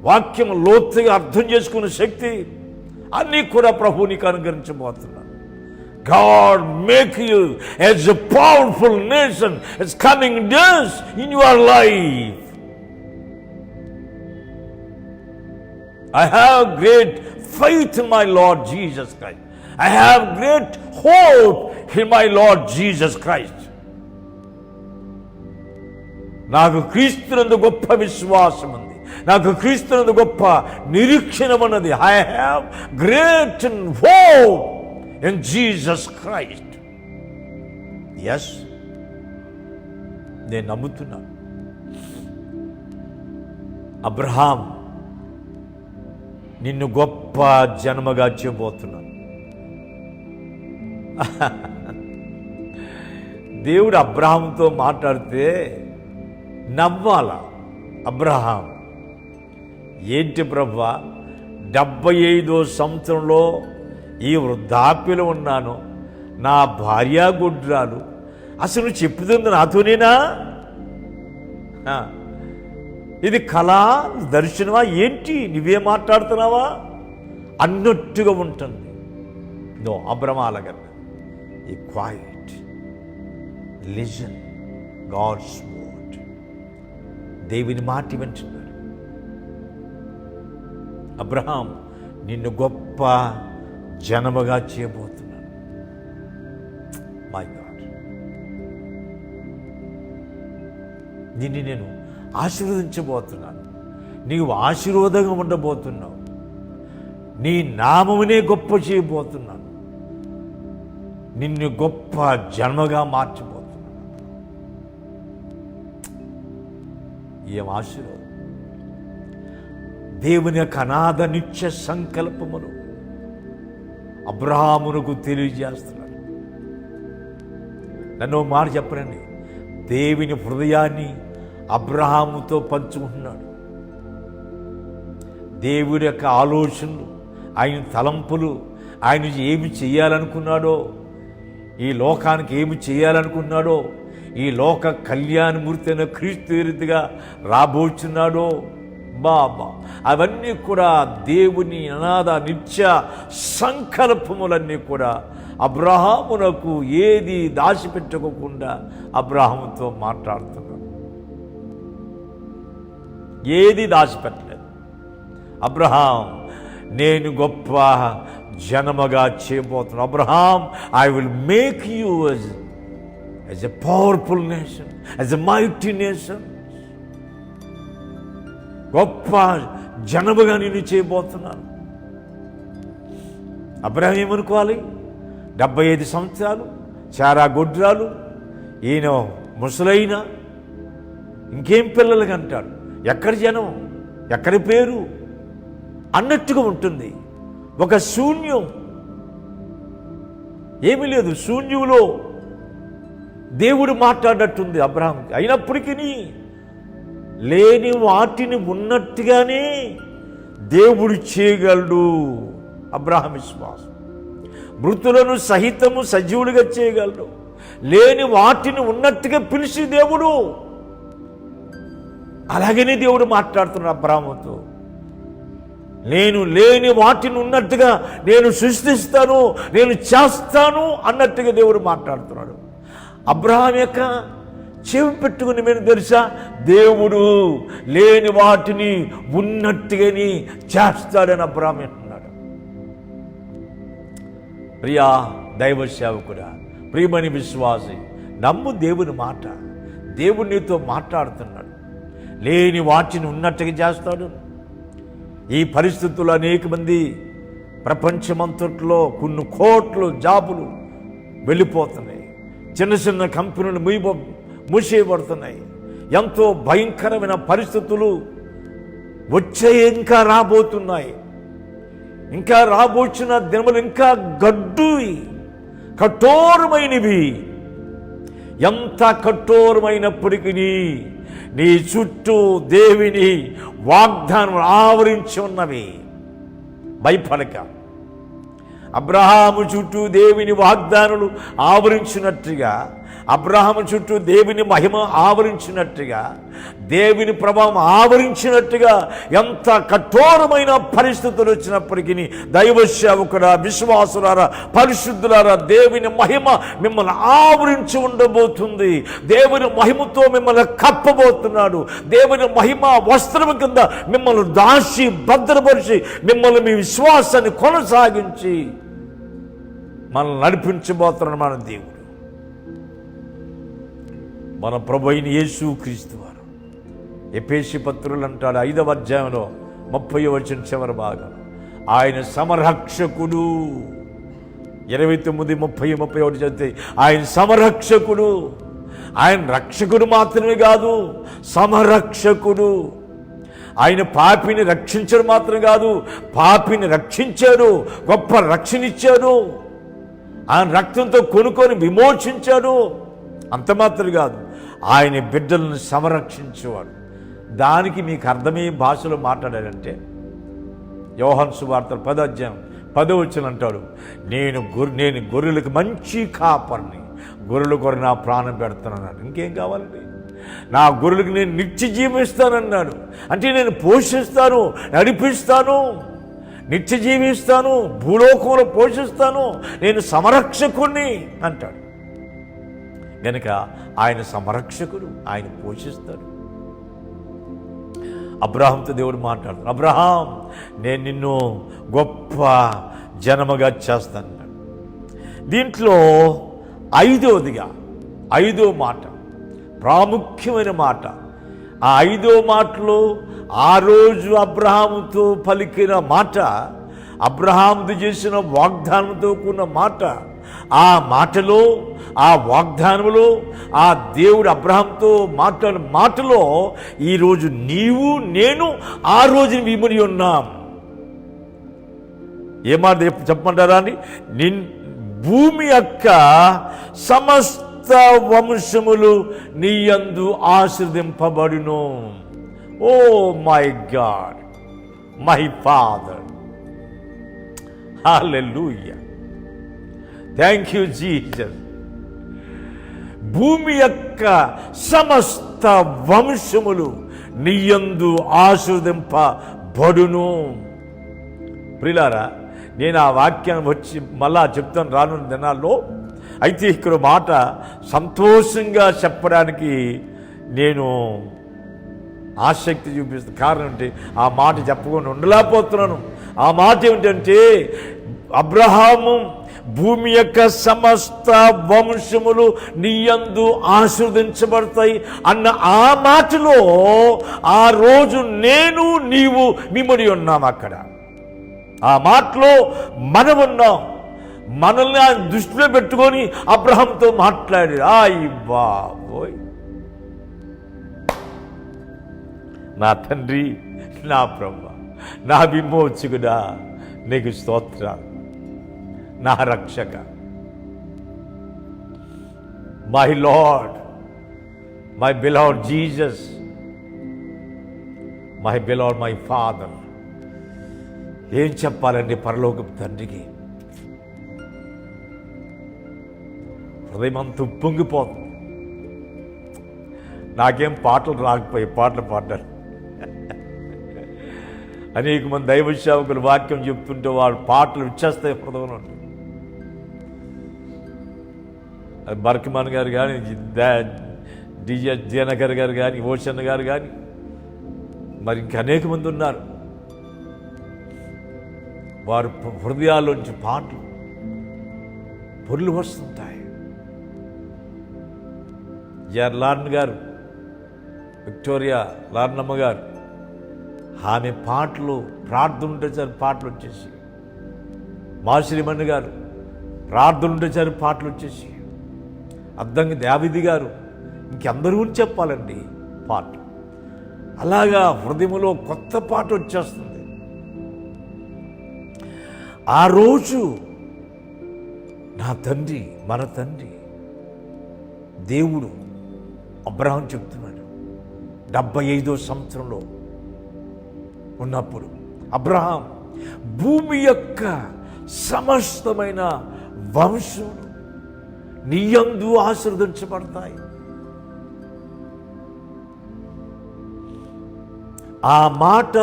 వాక్యం లోతుగా అర్థం చేసుకునే శక్తి అన్నీ కూడా ప్రభువునికి అనుగ్రహించబోతున్నాడు. God make you as a powerful nation as coming days in your life. I have great faith in my Lord Jesus Christ. I have great hope in my Lord Jesus Christ. నాకు క్రీస్తునందు గొప్ప విశ్వాసం ఉంది. నాకు క్రీస్తునందు గొప్ప నిరీక్షణ ఉన్నది. I have great hope in Jesus Christ. Yes, నేను నమ్ముతున్నాను. అబ్రహాం, నిన్ను గొప్ప జన్మగా చేయబోతున్నాను. దేవుడు అబ్రహాంతో మాట్లాడితే నవ్వాల. అబ్రహాం, ఏంటి ప్రభువా, 75వ సంవత్సరంలో ఈ వృద్ధాప్యలో ఉన్నాను, నా భార్య గుడ్రాలు, అసలు నువ్వు చెప్పుతుంది నాతోనేనా? ఇది కళ, దర్శనమా, ఏంటి, నువ్వే మాట్లాడుతున్నావా అన్నట్టుగా ఉంటుంది. నో, అబ్రహాం ఈ క్వైట్ లిజన్ గాడ్స్ వర్డ్. దేవుని మాట వింటున్నాడు. అబ్రహాం, నిన్ను గొప్ప జనముగా చేయబోతున్నాను. మై గాడ్, నిన్ను నేను ఆశీర్వదించబోతున్నాను, నీవు ఆశీర్వాదంగా ఉండబోతున్నావు, నీ నామమునే గొప్ప చేయబోతున్నాను, నిన్ను గొప్ప జన్మగా మార్చబోతున్నాను. ఏం ఆశీర్వాదం! దేవుని యొక్క అనాథ నిత్య సంకల్పమును అబ్రహామునకు తెలియజేస్తున్నాడు. నన్ను మాట చెప్పనండి, దేవుని హృదయాన్ని అబ్రహాముతో పంచుకుంటున్నాడు. దేవుడి యొక్క ఆలోచనలు, ఆయన తలంపులు, ఆయన ఏమి చేయాలనుకున్నాడో, ఈ లోకానికి ఏమి చేయాలనుకున్నాడో, ఈ లోక కళ్యాణమూర్తి అయిన క్రీస్తు రీతిగా రాబోచున్నాడో, బాబా అవన్నీ కూడా దేవుని అనాథ నిత్య సంకల్పములన్నీ కూడా అబ్రహామునకు ఏది దాచిపెట్టుకోకుండా అబ్రహాముతో మాట్లాడుతున్నాడు. ఏది దాచిపెట్టలేదు. అబ్రహాం, నేను గొప్ప జనముగా చేయబోతున్నాను. Abraham, I will make you as a powerful nation, as a mighty nation. గొప్ప జనముగా నేను చేయబోతున్నాను. అబ్రహాం ఏమనుకోవాలి? 75 సంవత్సరాలు, చారా గొడ్రాలు, ఈయన ముసలైన, ఇంకేం పిల్లలకి అంటాడు, ఎక్కడి జనం, ఎక్కడి పేరు అన్నట్టుగా ఉంటుంది. ఒక శూన్యం, ఏమీ లేదు, శూన్యంలో దేవుడు మాట్లాడినట్టుంది అబ్రహాంకి. అయినప్పటికీ లేని వాటిని ఉన్నట్టుగానే దేవుడు చేయగలడు. అబ్రహాం విశ్వాసం. మృతులను సహితము సజీవులుగా చేయగలడు. లేని వాటిని ఉన్నట్టుగా పిలిచి దేవుడు, అలాగనే దేవుడు మాట్లాడుతున్నాడు అబ్రహాముతో. నేను లేని వాటిని ఉన్నట్టుగా నేను సృష్టిస్తాను, నేను చేస్తాను అన్నట్టుగా దేవుడు మాట్లాడుతున్నాడు. అబ్రహాం యొక్క చెవి పెట్టుకుని మీరు తెలుసా, దేవుడు లేని వాటిని ఉన్నట్టుగాని చేస్తాడని అబ్రహాం అంటున్నాడు. ప్రియా దైవ సేవకుడా, ప్రియమని విశ్వాసి, నమ్ము దేవుని మాట. దేవుడు నీతో మాట్లాడుతున్నాడు. లేని వాటిని ఉన్నట్టుగా చేస్తాడు. ఈ పరిస్థితుల్లో అనేక మంది ప్రపంచమంతట్లో కొన్ని కోట్లు జాబులు వెళ్ళిపోతున్నాయి. చిన్న చిన్న కంపెనీలు మూసేయబడుతున్నాయి. ఎంతో భయంకరమైన పరిస్థితులు వచ్చే, ఇంకా రాబోతున్నాయి. ఇంకా రాబోచిన దినములు ఇంకా గడ్డు కఠోరమైనవి. ఎంత కఠోరమైనప్పటికీ నీ చుట్టూ దేవుని వాగ్దానం ఆవరించి ఉన్నవి. భయపడక. అబ్రహాము చుట్టూ దేవుని వాగ్దానాలు ఆవరించినట్టుగా, అబ్రహాము చుట్టూ దేవుని మహిమ ఆవరించినట్టుగా, దేవుని ప్రభావం ఆవరించినట్టుగా ఎంత కఠోరమైన పరిస్థితులు వచ్చినప్పటికీ దైవ సేవకురా, విశ్వాసులారా, పరిశుద్ధులారా, దేవుని మహిమ మిమ్మల్ని ఆవరించి ఉండబోతుంది. దేవుని మహిమతో మిమ్మల్ని కప్పబోతున్నాడు. దేవుని మహిమ వస్త్రం కింద మిమ్మల్ని దాచి భద్రపరిచి మిమ్మల్ని మీ విశ్వాసాన్ని కొనసాగించి మనల్ని నడిపించబోతున్నాడు మన దేవుడు. మన ప్రభు అయిన యేసు క్రీస్తు వారు ఎఫెసీ పత్రులు అంటాడు 5వ అధ్యాయంలో 30వ వచనం చివరి భాగం, ఆయన సమరక్షకుడు. 29, 30, 31 చదివితే ఆయన సమరక్షకుడు. ఆయన రక్షకుడు మాత్రమే కాదు, సమరక్షకుడు. ఆయన పాపిని రక్షించడం మాత్రం కాదు, పాపిని రక్షించాడు, గొప్ప రక్షణ ఇచ్చాడు. ఆయన రక్తంతో కొనుక్కొని విమోచించాడు. అంత మాత్రం కాదు, ఆయన బిడ్డలను సంరక్షించేవాడు. దానికి మీకు అర్థమయ్యే భాషలో మాట్లాడాడంటే యోహాను సువార్త 10వ అధ్యాయం 10వ వచనం అంటాడు, నేను గొర్రెలకు మంచి కాపరిని, గొర్రెల కొరకు నా ప్రాణం పెడతానన్నాడు. ఇంకేం కావాలండి? నా గొర్రెలకు నేను నిత్య జీవిస్తానన్నాడు. అంటే నేను పోషిస్తాను, నడిపిస్తాను, నిత్య జీవిస్తాను, భూలోకంలో పోషిస్తాను, నేను సమరక్షకుణ్ణి అంటాడు. గనుక ఆయన సమరక్షకుడు, ఆయన పోషిస్తాడు. అబ్రహాంతో దేవుడు మాట్లాడుతాడు, అబ్రహాం, నేను నిన్ను గొప్ప జనముగా చేస్తాను. దీంట్లో 5వ మాట ప్రాముఖ్యమైన మాట. ఆ 5వ మాటలో ఆ రోజు అబ్రహాముతో పలికిన మాట, అబ్రహాముతో చేసిన వాగ్దానంతో కూడిన మాట. ఆ మాటలో, ఆ వాగ్దానంలో, ఆ దేవుడు అబ్రహాంతో మాట్లాడిన మాటలో ఈరోజు నీవు నేను ఆ రోజుని విముని ఉన్నాం. ఏమాట చెప్పమంటారా అని, భూమి యొక్క సమస్త వంశములు నీ యందు ఆశీర్వదింపబడును. Oh my God, my father, hallelujah, thank you Jesus. భూమి యొక్క సమస్త వంశములు నీ యందు ఆశీర్వదింపబడును. ప్రియులారా, నేను ఆ వాక్యాన్ని వచ్చి మళ్ళా చెప్తాను రానున్న దినాల్లో. అయితే ఇక్కడ మాట సంతోషంగా చెప్పడానికి నేను ఆసక్తి చూపిస్తాను. కారణం ఏంటి? ఆ మాట చెప్పకుండా ఉండలేకపోతున్నాను. ఆ మాట ఏమిటంటే, అబ్రహాము భూమి యొక్క సమస్త వంశములు నీ యందు ఆశీర్వదించబడతాయి అన్న ఆ మాటలో ఆ రోజు నేను నీవు మిమ్మడి ఉన్నాం. అక్కడ ఆ మాటలో మనం ఉన్నాం. మనల్ని ఆయన దృష్టిలో పెట్టుకొని అబ్రహాంతో మాట్లాడి, అయ్య బాబోయ్, నా తండ్రి, నా ప్రభువా, నా విమోచకుడా, నీకు స్తోత్రాలు, నా రక్షక, my Lord, my beloved Jesus, my beloved, my father. ఏం చెప్పాలండి పరలోకపు తండ్రికి? హృదయం అంత ఉప్పొంగిపోతుంది. నాకేం పాటలు రాకపోయి పాటలు పాడారు. అనేక మంది దైవ సేవకులు వాక్యం చెప్తుంటే వాళ్ళు పాటలు ఇచ్చేస్తాయి హృదయంలో. అది బర్కమాన్ గారు కానీ, డిజే జనకర్ గారు కానీ, ఓషన్ గారు కానీ, మరి ఇంకా అనేక మంది ఉన్నారు. వారి హృదయాల్లోంచి పాటలు పొర్లు వస్తుంటాయి. జార్ లార్న్ గారు, విక్టోరియా లార్నమ్మ గారు, ఆమె పాటలు ప్రార్థన ఉంటే సరి పాటలు వచ్చేసి, మాసిరిమణి గారు ప్రార్థన ఉంటే సరి పాటలు వచ్చేసి, అద్దంకి దావిది గారు, ఇంకెందరూ చెప్పాలండి పాట. అలాగా హృదయంలో కొత్త పాట వచ్చేస్తుంది. ఆ రోజు నా తండ్రి, మన తండ్రి దేవుడు అబ్రహాం చెప్తున్నాడు, 75వ సంవత్సరంలో ఉన్నప్పుడు అబ్రహాం భూమి యొక్క సమస్తమైన వంశములు నీ యందు ఆశీర్వదించబడతాయి. ఆ మాట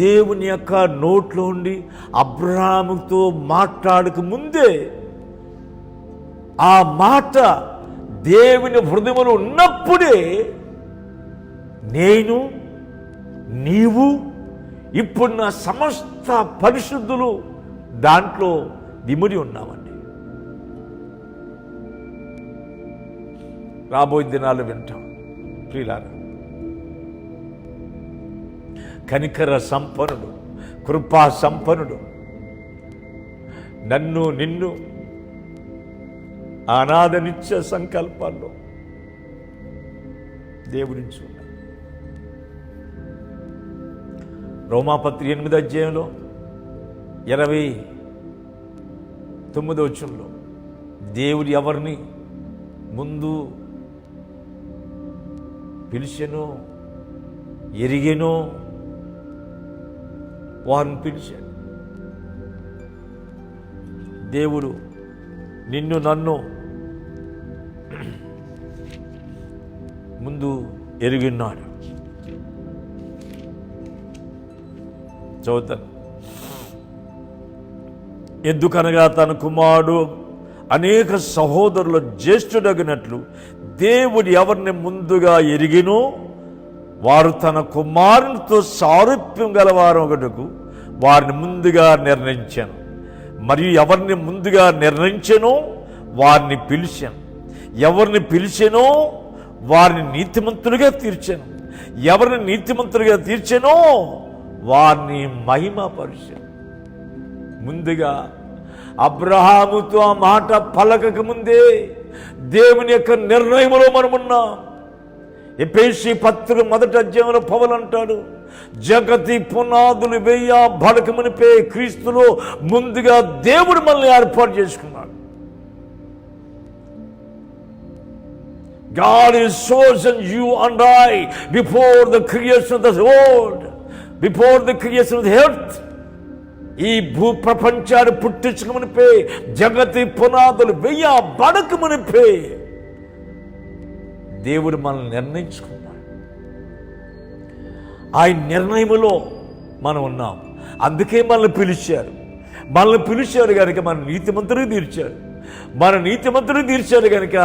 దేవుని యొక్క నోట్లో ఉండి అబ్రహాముతో మాట్లాడక ముందే ఆ మాట దేవుని హృదయంలో ఉన్నప్పుడే నేను, నీవు, ఇప్పుడు నా సమస్త పరిశుద్ధులు దాంట్లో విముడి ఉన్నామండి. రాబోయే దినాలు వింటాం ప్రియులారా. కనికర సంపన్నుడు, కృపా సంపన్నుడు, నన్ను నిన్ను అనాథ నిత్య సంకల్పాల్లో దేవుడించి ఉన్నాడు. రోమాపత్రి 8వ అధ్యాయంలో 29వ వచనంలో దేవుడు ఎవరిని ముందు పిలిచెనో ఎరిగెనో వారిని పిలిచాడు. దేవుడు నిన్ను నన్ను ముందు ఎరిగిన్నాడు. చదువుతాను. ఎందుకనగా తన కుమారుడు అనేక సహోదరుల జ్యేష్ఠుడగినట్లు దేవుడు ఎవరిని ముందుగా ఎరిగినో వారు తన కుమారునితో సారూప్యం గలవారు ఒకటకు వారిని ముందుగా నిర్ణయించాను. మరియు ఎవరిని ముందుగా నిర్ణయించానో వారిని పిలిచాను, ఎవరిని పిలిచానో వారిని నీతిమంతులుగా తీర్చాను. ఎవరిని నీతిమంతులుగా తీర్చానో వారిని మహిమపరిచాను. ముందుగా అబ్రహాముతో ఆ మాట పలకక ముందే దేవుని యొక్క నిర్ణయములో మనమున్నాం. ఎఫెసీ పత్రిక 1వ అధ్యాయంలో పౌలు అంటాడు, జగతి పునాదులు వేయబడక మునిపే క్రీస్తులో ముందుగా దేవుడు మనల్ని ఏర్పాటు చేసుకున్నాడు. God has chosen you and I before the creation of the world, before the creation of the earth. ఈ భూ ప్రపంచాన్ని పుట్టించక మునిపే, జగతి పునాదులు వేయబడక మునిపే దేవుడు మనల్ని నిర్ణయించుకున్నాడు. ఆయన నిర్ణయములో మనం ఉన్నాం. అందుకే మనల్ని పిలిచారు కనుక మన నీతిమంతుడిని తీర్చాడు. మన నీతిమంతుడిని తీర్చాడు కనుక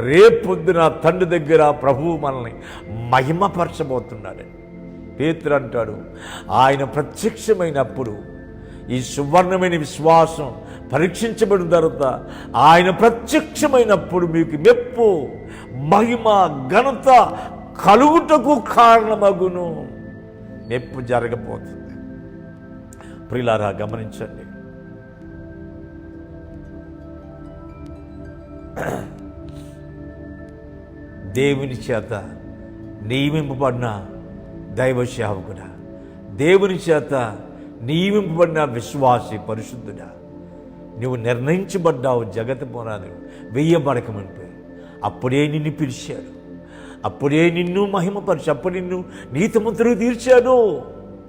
రేపొద్దున తండ్రి దగ్గర ప్రభువు మనల్ని మహిమపరచబోతున్నాడు. పేతురు అంటాడు, ఆయన ప్రత్యక్షమైనప్పుడు ఈ సువర్ణమైన విశ్వాసం పరీక్షించబడిన తర్వాత ఆయన ప్రత్యక్షమైనప్పుడు మీకు మెప్పు, మహిమ, ఘనత కలుగుటకు కారణమగును. మెప్పు జరగబోతుంది. ప్రియులారా గమనించండి. దేవుని చేత నియమింపబడిన దైవ సేవకుడా, దేవుని చేత నియమింపబడిన విశ్వాసి పరిశుద్ధుడా, నువ్వు నిర్ణయించబడ్డావు. జగతి పునాది వెయ్యబడకమంటే అప్పుడే నిన్ను పిలిచాడు, అప్పుడే నిన్ను మహిమపరిచాడు, అప్పుడు నిన్ను నీతిమంతుడిగా తీర్చాడు,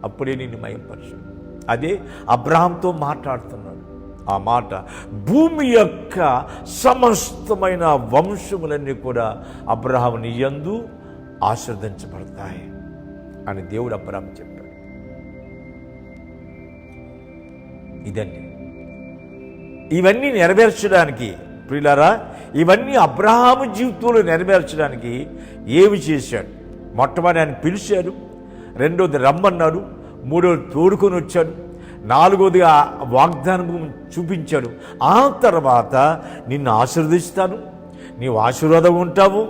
అప్పుడే నిన్ను మహిమపరిచాడు. అదే అబ్రహాంతో మాట్లాడుతున్నాడు. ఆ మాట భూమి యొక్క సమస్తమైన వంశములన్నీ కూడా అబ్రహాముని యందు ఆశీర్వదించబడతాయి అని దేవుడు అబ్రహాము చెప్పాడు. ఇదండి ఇవన్నీ నెరవేర్చడానికి, ప్రియులారా, ఇవన్నీ అబ్రహాము జీవితంలో నెరవేర్చడానికి ఏమి చేశాడు? మొట్టమొదటి ఆయన పిలిచాడు, రెండోది రమ్మన్నాడు, మూడోది తోడుకొని వచ్చాడు, నాలుగోదిగా వాగ్దానం చూపించాడు. ఆ తర్వాత నిన్ను ఆశీర్వదిస్తాను, నీవు ఆశీర్వాదం ఉంటావు,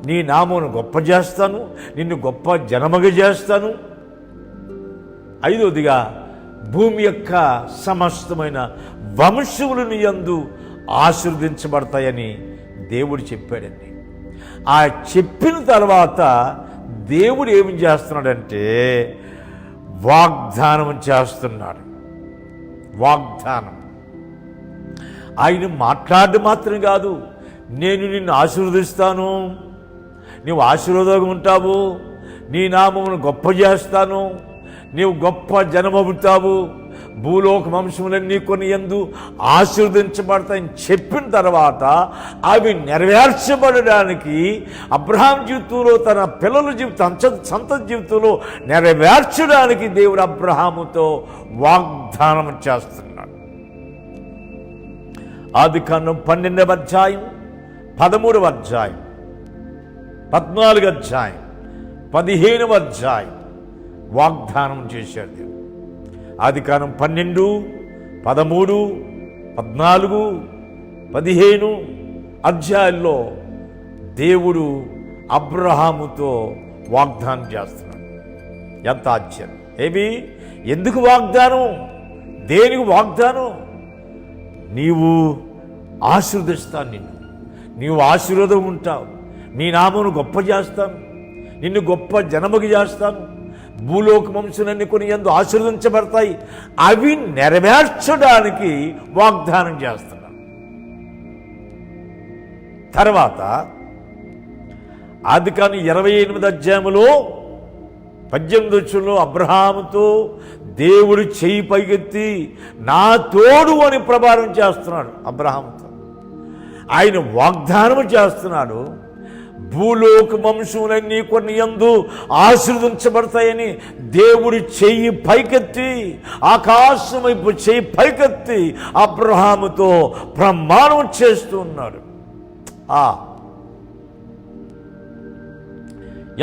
నీ నామమును గొప్ప చేస్తాను, నిన్ను గొప్ప జనముగా చేస్తాను. ఐదోదిగా భూమి యొక్క సమస్తమైన వంశములు నీ యందు ఆశీర్వదించబడతాయని దేవుడు చెప్పాడండి. ఆ చెప్పిన తర్వాత దేవుడు ఏమి చేస్తున్నాడంటే వాగ్దానం చేస్తున్నాడు. వాగ్దానం ఆయన మాట్లాడడం మాత్రం కాదు, నేను నిన్ను ఆశీర్వదిస్తాను, నీవు ఆశీర్వాదంగా ఉంటావు, నీ నామమును గొప్ప చేస్తాను, నీవు గొప్ప జనమవుతావు, భూలోక వంశములన్నీ కొన్ని యందు ఆశీర్వదించబడతాయని చెప్పిన తర్వాత అవి నెరవేర్చబడడానికి అబ్రహాం జీవితంలో, తన పిల్లల జీవితం, సంతతి జీవితంలో నెరవేర్చడానికి దేవుడు అబ్రహాముతో వాగ్దానం చేస్తున్నాడు. ఆదికాండం 12వ అధ్యాయం, 13వ అధ్యాయం, 14వ అధ్యాయం, 15వ అధ్యాయం వాగ్దానం చేశాడు దేవుడు. ఆదికాండం 12, 13, 14, 15 అధ్యాయాల్లో దేవుడు అబ్రహాముతో వాగ్దానం చేస్తున్నాడు. ఎంత ఆశ్చర్యం! ఏమి, ఎందుకు వాగ్దానం? దేనికి వాగ్దానం? నీవు ఆశీర్వదిస్తాను, నీవు ఆశీర్వాదం ఉంటావు, నీ నామమును గొప్ప చేస్తాను, నిన్ను గొప్ప జనముగా చేస్తాను, భూలోక వంశులన్నీ కొన్ని యందు ఆశీర్వదించబడతాయి. అవి నెరవేర్చడానికి వాగ్దానం చేస్తున్నాను. తర్వాత ఆదికాండం 28వ అధ్యాయంలో 18వ వచనంలో అబ్రహాముతో దేవుడు చెయ్యి పైకెత్తి నా తోడు అని ప్రమాణం చేస్తున్నాడు. అబ్రహాముతో ఆయన వాగ్దానం చేస్తున్నాడు, భూలోక వంశములన్నీ కొన్ని యందు ఆశీర్వదించబడతాయని. దేవుడి చెయ్యి పైకెత్తి, ఆకాశం వైపు చెయ్యి పైకెత్తి అబ్రహాముతో ప్రమాణం చేస్తూ ఉన్నాడు.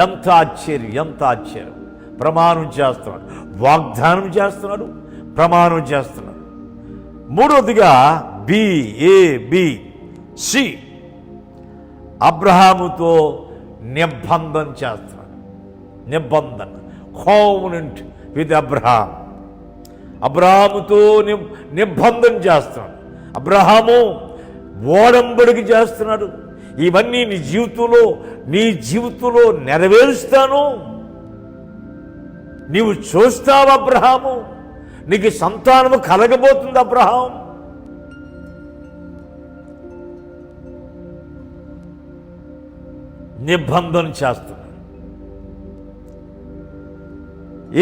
ఎంత ఆశ్చర్యం, ఎంత ఆశ్చర్యం! ప్రమాణం చేస్తున్నాడు, వాగ్దానం చేస్తున్నాడు, ప్రమాణం చేస్తున్నాడు. మూడవదిగా BABC అబ్రహాముతో నిబంధన చేస్తున్నాడు. నిబంధన, కోవెనెంట్ విత్ అబ్రహాం. అబ్రహాముతో నిబంధన చేస్తున్నాడు. అబ్రహాము ఓడంబడికి చేస్తున్నాడు. ఇవన్నీ నీ జీవితంలో నెరవేరుస్తాను, నీవు చూస్తావు అబ్రహాము, నీకు సంతానము కలగబోతుంది అబ్రహాం. నిబంధన చేస్తున్నాడు.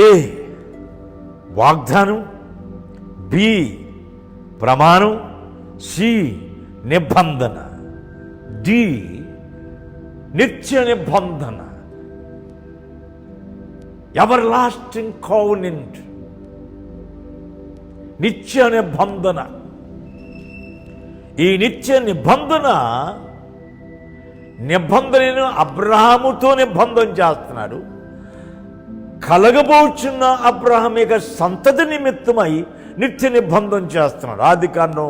ఏ వాగ్దానం, బి ప్రమాణం, సి నిబంధన, డి నిత్య నిబంధన, ఎవర్ లాస్టింగ్ కోవెనెంట్, నిత్య నిబంధన. ఈ నిత్య నిబంధనను అబ్రహాముతో నిబంధన చేస్తున్నాడు. కలగబోచున్న అబ్రహాం యొక్క సంతతి నిమిత్తమై నిత్య నిబంధన చేస్తున్నాడు. ఆదికాండం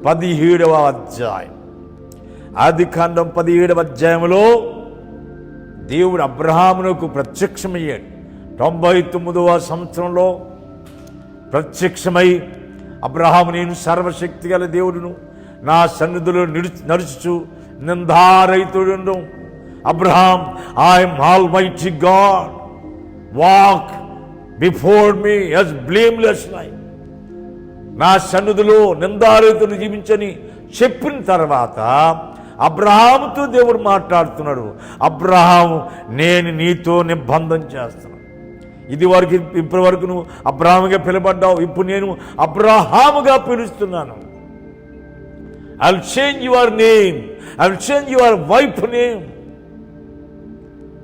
17వ అధ్యాయం. ఆదికాండం 17వ అధ్యాయంలో దేవుడు అబ్రహామునకు ప్రత్యక్షమయ్యాడు. 99వ సంవత్సరంలో ప్రత్యక్షమై, అబ్రహాము, నేను సర్వశక్తి గల దేవుడును, నా సన్నిధిలో నడుచుచు నిందారహితుడును. Abraham, I'm almighty God, walk before me as blameless life. నా సన్నిధిలో నిందారహితుడు జీవించని చెప్పిన తర్వాత అబ్రహాముతో దేవుడు మాట్లాడుతున్నాడు. అబ్రహాము, నేను నీతో నిబంధన చేస్తున్నాను. ఇప్పటి వరకు నువ్వు అబ్రహాముగా పిలబడ్డావు, ఇప్పుడు నేను అబ్రహాముగా పిలుస్తున్నాను. I will change your name, I will change your wife name.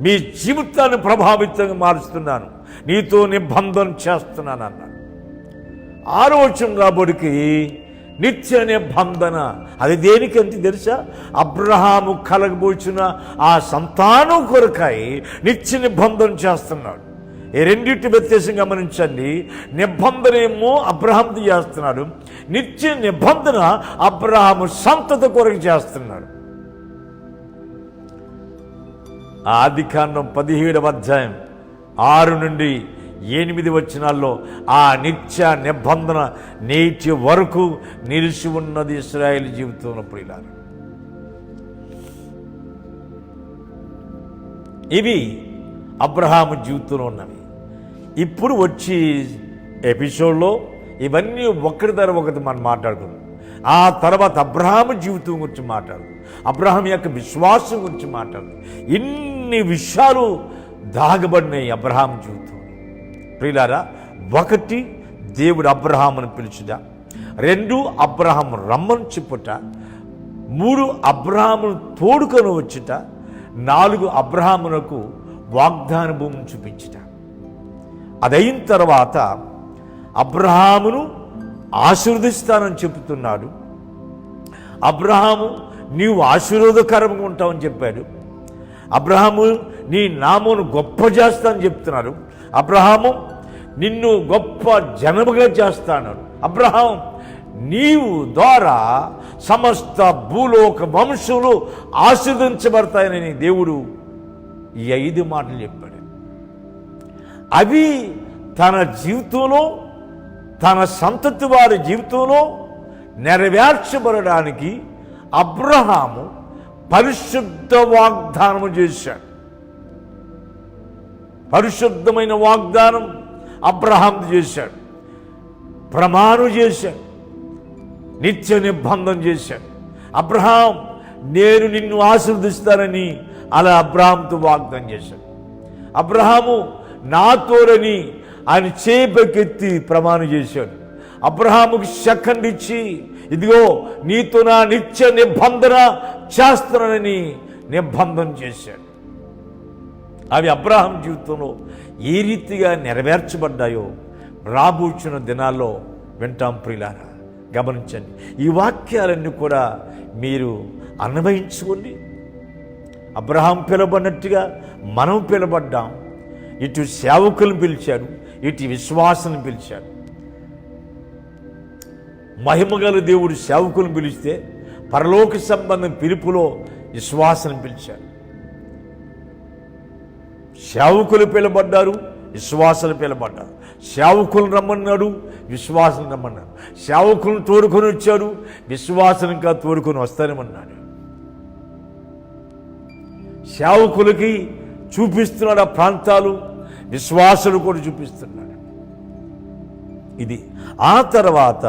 మీ జీవితాన్ని ప్రభావితంగా మారుస్తున్నాను, నీతో నిబంధన చేస్తున్నాను అన్నాడు. 6వ వచనం రాబడికి నిత్య నిబంధన. అది దేనికంటే తెలుసా? అబ్రహాము కలగబోచిన ఆ సంతానం కొరకై నిత్య నిబంధన చేస్తున్నాడు. ఈ రెండింటి వ్యత్యాసం గమనించండి. నిబంధన ఏమో అబ్రహాంది చేస్తున్నాడు, నిత్య నిబంధన అబ్రహాము సంతతి కొరకు చేస్తున్నాడు. ఆదికాండం 17వ అధ్యాయం 6 నుండి 8 వచనాల్లో ఆ నిత్య నిబంధన నేటి వరకు నిలిచి ఉన్నది ఇశ్రాయేలు జీవితంలో. ప్రియులారా, ఇవి అబ్రహాము జీవితంలో ఉన్నవి. ఇప్పుడు వచ్చి ఎపిసోడ్లో ఇవన్నీ ఒకటి తర్వాత ఒకటి మనం మాట్లాడుకుందాం. ఆ తర్వాత అబ్రహాము జీవితం గురించి మాట్లాడుకుందాం, అబ్రహాం యొక్క విశ్వాసం గురించి మాట్లాడుకుందాం. ఇన్ని విషయాలు దాగబడినాయి అబ్రహాం జీవితం. ప్రియులారా, 1 దేవుడు అబ్రహామును పిలుచుట, 2 అబ్రహాము రమ్మని చెప్పుట, 3 అబ్రహామును తోడుకొని వచ్చుట, 4 అబ్రహామునకు వాగ్దాన భూమిని చూపించుట. అదైన తర్వాత అబ్రహామును ఆశీర్వదిస్తానని చెబుతున్నాడు. అబ్రహాము, నీవు ఆశీర్వాదకరంగా ఉంటావని చెప్పాడు. అబ్రహాము, నీ నామమును గొప్ప చేస్తానని చెప్తున్నాడు. అబ్రహాము, నిన్ను గొప్ప జనముగా చేస్తాను. అబ్రహాం, నీవు ద్వారా సమస్త భూలోక వంశములు ఆశీర్వదించబడతాయని దేవుడు ఈ 5 మాటలు చెప్పాడు. అవి తన జీవితంలో, తన సంతతి వారి జీవితంలో నెరవేర్చబడడానికి అబ్రహాము పరిశుద్ధ వాగ్దానము చేశాడు. పరిశుద్ధమైన వాగ్దానం అబ్రహాం చేశాడు, ప్రమాణం చేశాడు, నిత్య నిబంధన చేశాడు. అబ్రహాం, నేను నిన్ను ఆశీర్వదిస్తానని అలా అబ్రహాంతో వాగ్దానం చేశాడు. అబ్రహాము నాతోరని ఆయన చేపకెత్తి ప్రమాణం చేశాడు. అబ్రహాముకి సెకండ్ ఇచ్చి, ఇదిగో నీతో నా నిత్య నిబంధన చేస్తానని నిబంధన చేశాడు. అవి అబ్రహాం జీవితంలో ఏ రీతిగా నెరవేర్చబడ్డాయో రాబోచున్న దినాల్లో వింటాం. ప్రియులారా, గమనించండి. ఈ వాక్యాలన్నీ కూడా మీరు అన్వయించుకోండి. అబ్రహాం పిలబడినట్టుగా మనం పిలబడ్డాం. ఇటు సేవకులను పిలిచాడు, ఇటు విశ్వాసం పిలిచాడు. మహిమగల దేవుడు సేవకులను పిలిస్తే పరలోక సంబంధం పిలుపులో విశ్వాసం పిలిచాడు. సేవకులు పిలబడ్డారు, విశ్వాసులు పిలబడ్డారు. సేవకులను రమ్మన్నాడు, విశ్వాసం రమ్మన్నాడు. సేవకులను తోడుకొని వచ్చాడు, విశ్వాసం ఇంకా తోడుకొని వస్తానేమన్నాడు. సేవకులకి చూపిస్తున్నాడు ఆ ప్రాంతాలు, విశ్వాసులు కూడా చూపిస్తున్నాడు. ఇది ఆ తర్వాత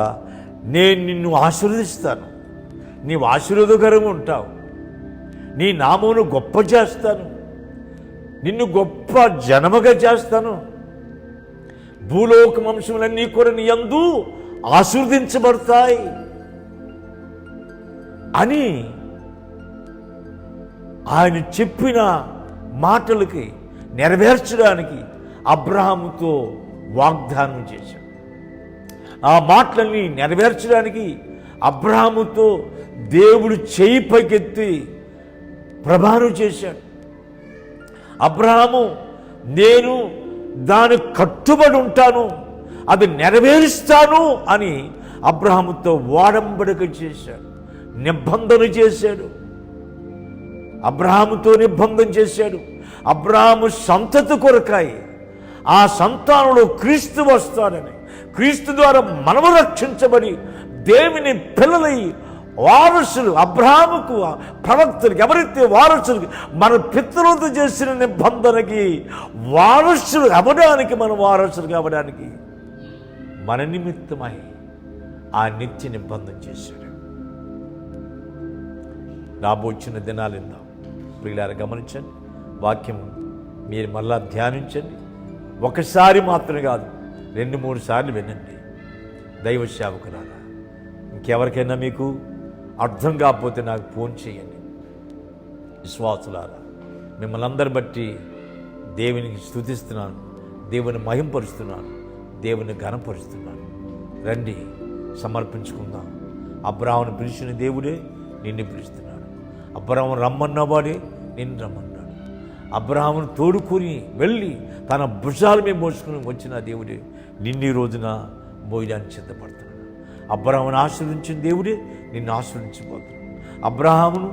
నేను నిన్ను ఆశీర్వదిస్తాను, నీవు ఆశీర్వాదకరంగా ఉంటావు, నీ నామమును గొప్ప చేస్తాను, నిన్ను గొప్ప జనముగా చేస్తాను, భూలోక వంశములన్నీ కూడా నీ యందు ఆశీర్వదించబడతాయి అని ఆయన చెప్పిన మాటలకి నెరవేర్చడానికి అబ్రహాముతో వాగ్దానం చేశాడు. ఆ మాటలన్నీ నెరవేర్చడానికి అబ్రహాముతో దేవుడు చేయి పైకెత్తి ప్రమాణం చేశాడు. అబ్రహాము, నేను దానికి కట్టుబడి ఉంటాను, అది నెరవేరుస్తాను అని అబ్రహాముతో వాడంబడిక చేశాడు, నిబంధన చేశాడు. అబ్రహాముతో నిబంధన చేశాడు. అబ్రహాము సంతతి కొరకాయి, ఆ సంతానంలో క్రీస్తు వస్తాడని, క్రీస్తు ద్వారా మనము రక్షించబడి దేవుని పిల్లలై వారసులు, అబ్రహాముకు ప్రవక్తలకు ఎవరైతే వారసులు, మన పితరులతో చేసిన నిబంధనకి వారసులు అవ్వడానికి, మన వారసులు అవ్వడానికి మన నిమిత్తమై ఆ నిత్య నిబంధన చేశాడు. రాబోచిన దినాలు విందాం. ప్రియులారా, గమనించండి, వాక్యం మీరు మళ్ళా ధ్యానించండి. ఒకసారి మాత్రమే కాదు, 2-3 సార్లు వినండి. దైవ సేవకులారా, ఇంకెవరికైనా మీకు అర్థం కాకపోతే నాకు ఫోన్ చేయండి. విశ్వాసులారా, మిమ్మల్ని అందరి బట్టి దేవునికి స్తుతిస్తున్నాను, దేవుని మహింపరుస్తున్నాను, దేవుని ఘనపరుస్తున్నాను. రండి, సమర్పించుకుందాం. అబ్రాహామును పిలిచిన దేవుడే నిన్ను పిలుస్తున్నాడు. అబ్రాహాము రమ్మన్నవాడే నిన్ను రమ్మన్నాడు. అబ్రాహామును తోడుకొని వెళ్ళి తన భుజాల మీద మోసుకుని వచ్చిన దేవుడే నిన్ను ఈ రోజున మోయడానికి సిద్ధపడుతున్నాడు. అబ్రాహామును ఆశీర్వదించిన దేవుడే నిన్ను ఆశీర్వదించబోతున్నాడు. అబ్రాహామును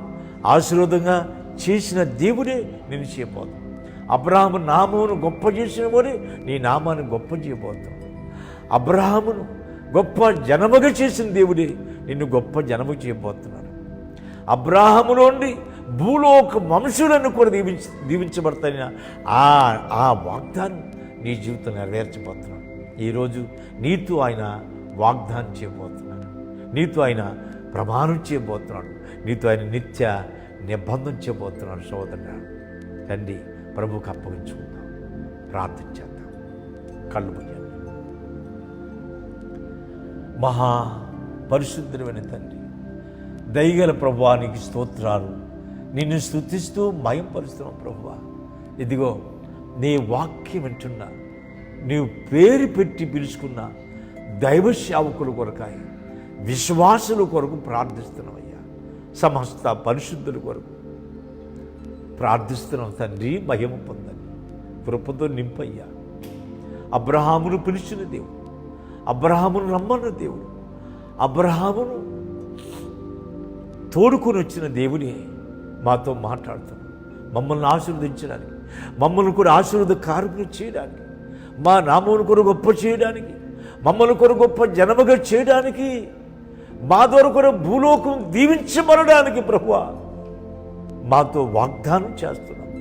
ఆశీర్వాదంగా చేసిన దేవుడే నిన్ను చేయబోతున్నాడు. అబ్రాహాము నామమును గొప్ప చేసిన వాడే నీ నామాన్ని గొప్ప చేయబోతున్నాడు. అబ్రాహామును గొప్ప జనముగా చేసిన దేవుడే నిన్ను గొప్ప జనముగా చేయబోతున్నాడు. అబ్రాహాము నుండి భూలోక వంశులను కూడా దీవించబడతాయని ఆ వాగ్దానం నీ జీవితం నెరవేర్చబోతున్నాడు. ఈరోజు నీతో ఆయన వాగ్దానం చేయబోతున్నాడు, నీతో ఆయన ప్రమాణం చేయబోతున్నాడు, నీతో ఆయన నిత్య నిబంధన చేయబోతున్నాడు. సోదరుడా, రండి, ప్రభువుకు అప్పగించుకుందాం, ప్రార్థన చేద్దాం. కళ్ళు మూయండి. మహా పరిశుద్ధమైన తండ్రి, దయగల ప్రభువా, నీకు స్తోత్రాలు. నిన్ను స్తుతిస్తూ మహింపరుస్తున్నాం ప్రభువా. ఇదిగో నీ వాక్యం వింటున్నా, నీవు పేరు పెట్టి పిలుచుకున్న దైవ సేవకుల కొరకాయి, విశ్వాసుల కొరకు ప్రార్థిస్తున్నామయ్యా. సమస్త పరిశుద్ధుల కొరకు ప్రార్థిస్తున్నాం తండ్రి. మహిమ పొందండి, కృపతో నింపయ్యా. అబ్రహామును పిలిచిన దేవుడు, అబ్రహామును రమ్మన్న దేవుడు, అబ్రహామును తోడుకొని వచ్చిన దేవుడే మాతో మాట్లాడుతున్నాడు. మమ్మల్ని ఆశీర్వదించడానికి, మమ్మల్ని కూడా ఆశీర్వాదకారులు చేయడానికి, మా నామమును కూడా గొప్ప చేయడానికి, మమ్మల్ని కూడా గొప్ప జనముగా చేయడానికి, మా ద్వారా కూడా భూలోకం దీవించబడడానికి ప్రభువా మాతో వాగ్దానం చేస్తున్నాం,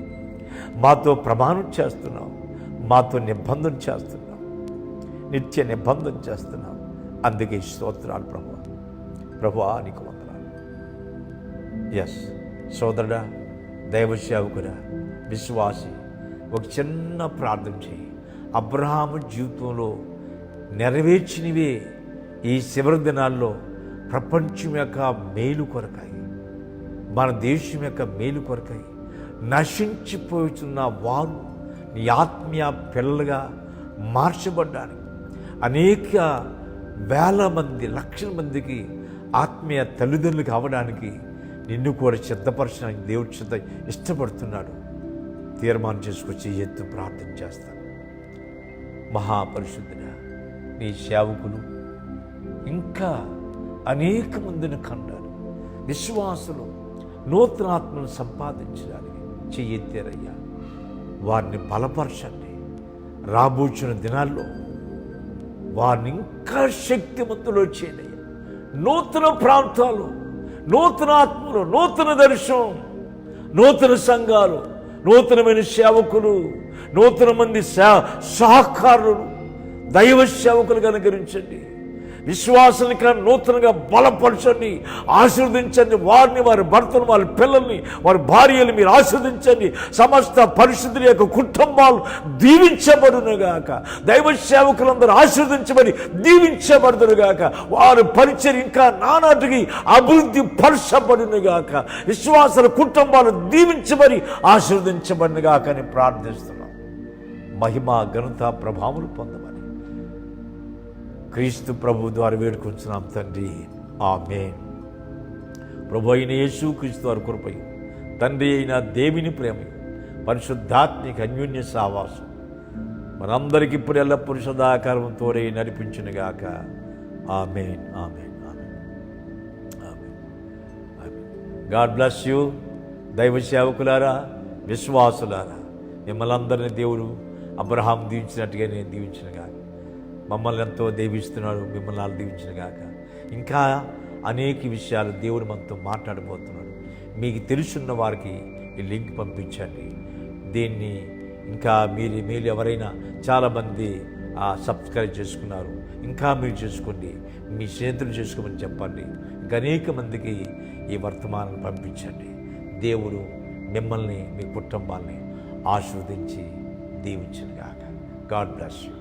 మాతో ప్రమాణం చేస్తున్నాం, మాతో నిబంధన చేస్తున్నాం, నిత్య నిబంధన చేస్తున్నాం. అందుకే స్తోత్రాలు ప్రభువా. ప్రభువా నీకు వందనాలు. ఎస్ సోదరుడా, దైవ సేవకుడా, విశ్వాసి, ఒక చిన్న ప్రార్థన చేయి. అబ్రహాము జీవితంలో నెరవేర్చినవే ఈ చివరి దినాల్లో ప్రపంచం యొక్క మేలు కొరకాయి, మన దేశం యొక్క మేలు కొరకాయి నశించిపోతున్న వారు నీ ఆత్మీయ పిల్లలుగా మార్చబడ్డానికి, అనేక వేల మంది, లక్షల మందికి ఆత్మీయ తల్లిదండ్రులు కావడానికి నిన్ను కూడా సిద్ధపరచడానికి దేవుడు ఇష్టపడుతున్నాడు. తీర్మానం చేసుకొచ్చి ఎత్తు ప్రార్థన చేస్తాను. మహాపరిశుద్ధుడా, నీ సేవకులు ఇంకా అనేక మందిని కన్నారు, విశ్వాసులు నూతనాత్మను సంపాదించడానికి చెయ్యెత్తారయ్యా. వారిని బలపరచండి. రాబోచిన దినాల్లో వారిని ఇంకా శక్తిమంతులు చేయండి. నూతన ప్రాంతాలు, నూతన ఆత్మలు, నూతన దర్శనం, నూతన సంఘాలు, నూతనమైన సేవకులు, నూతన మంది సహకారులు, దైవ సేవకులుగా అనుగ్రహించండి. విశ్వాసానికి నూతనంగా బలపరచండి, ఆశీర్వదించండి. వారిని, వారి భర్తలు, వారి పిల్లల్ని, వారి భార్యలు మీరు ఆశీర్వదించండి. సమస్త పరిశుద్ధుల యొక్క కుటుంబాలు దీవించబడునుగాక. దైవ సేవకులందరూ ఆశీర్వదించబడి దీవించబడునుగాక. వారి పరిచయం ఇంకా నానాటికి అభివృద్ధి పరచబడునుగాక. విశ్వాసాల కుటుంబాలు దీవించబడి ఆశీర్వదించబడునుగాక అని ప్రార్థిస్తున్నాం. మహిమ, ఘనత, ప్రభావములు పొందమని క్రీస్తు ప్రభు ద్వారా వేడుకొంచున్నాం తండ్రి. ఆమేన్. ప్రభు అయిన యేసు క్రీస్తు వారి కృపయు, తండ్రి అయిన దేవుని ప్రేమయు, పరిశుద్ధాత్మిక అన్యోన్య సావాసం మనందరికీ ఇప్పుడు ఎల్లప్పుడూ సదాకాలం తోడై నడిపించునుగాక. Amen, amen, amen, amen, amen. God bless you. దైవ సేవకులారా, విశ్వాసులారా, మిమ్మల్ని అందరినీ దేవుడు అబ్రహాం దీవించినట్టుగా నేను దీవించినగాక. మమ్మల్ని ఎంతో దీవిస్తున్నాడు, మిమ్మల్ని వాళ్ళు దీవించినగాక. ఇంకా అనేక విషయాలు దేవుడు మనతో మాట్లాడబోతున్నాడు. మీకు తెలుసున్న వారికి ఈ లింక్ పంపించండి. దీన్ని ఇంకా మీరు ఎవరైనా చాలామంది సబ్స్క్రైబ్ చేసుకున్నారు, ఇంకా మీరు చేసుకోండి, మీ స్నేహితులు చేసుకోమని చెప్పండి. ఇంకా అనేక మందికి ఈ వర్తమానాన్ని పంపించండి. దేవుడు మిమ్మల్ని, మీ కుటుంబాన్ని ఆశీర్వదించి దీవించునుగాక. God bless you.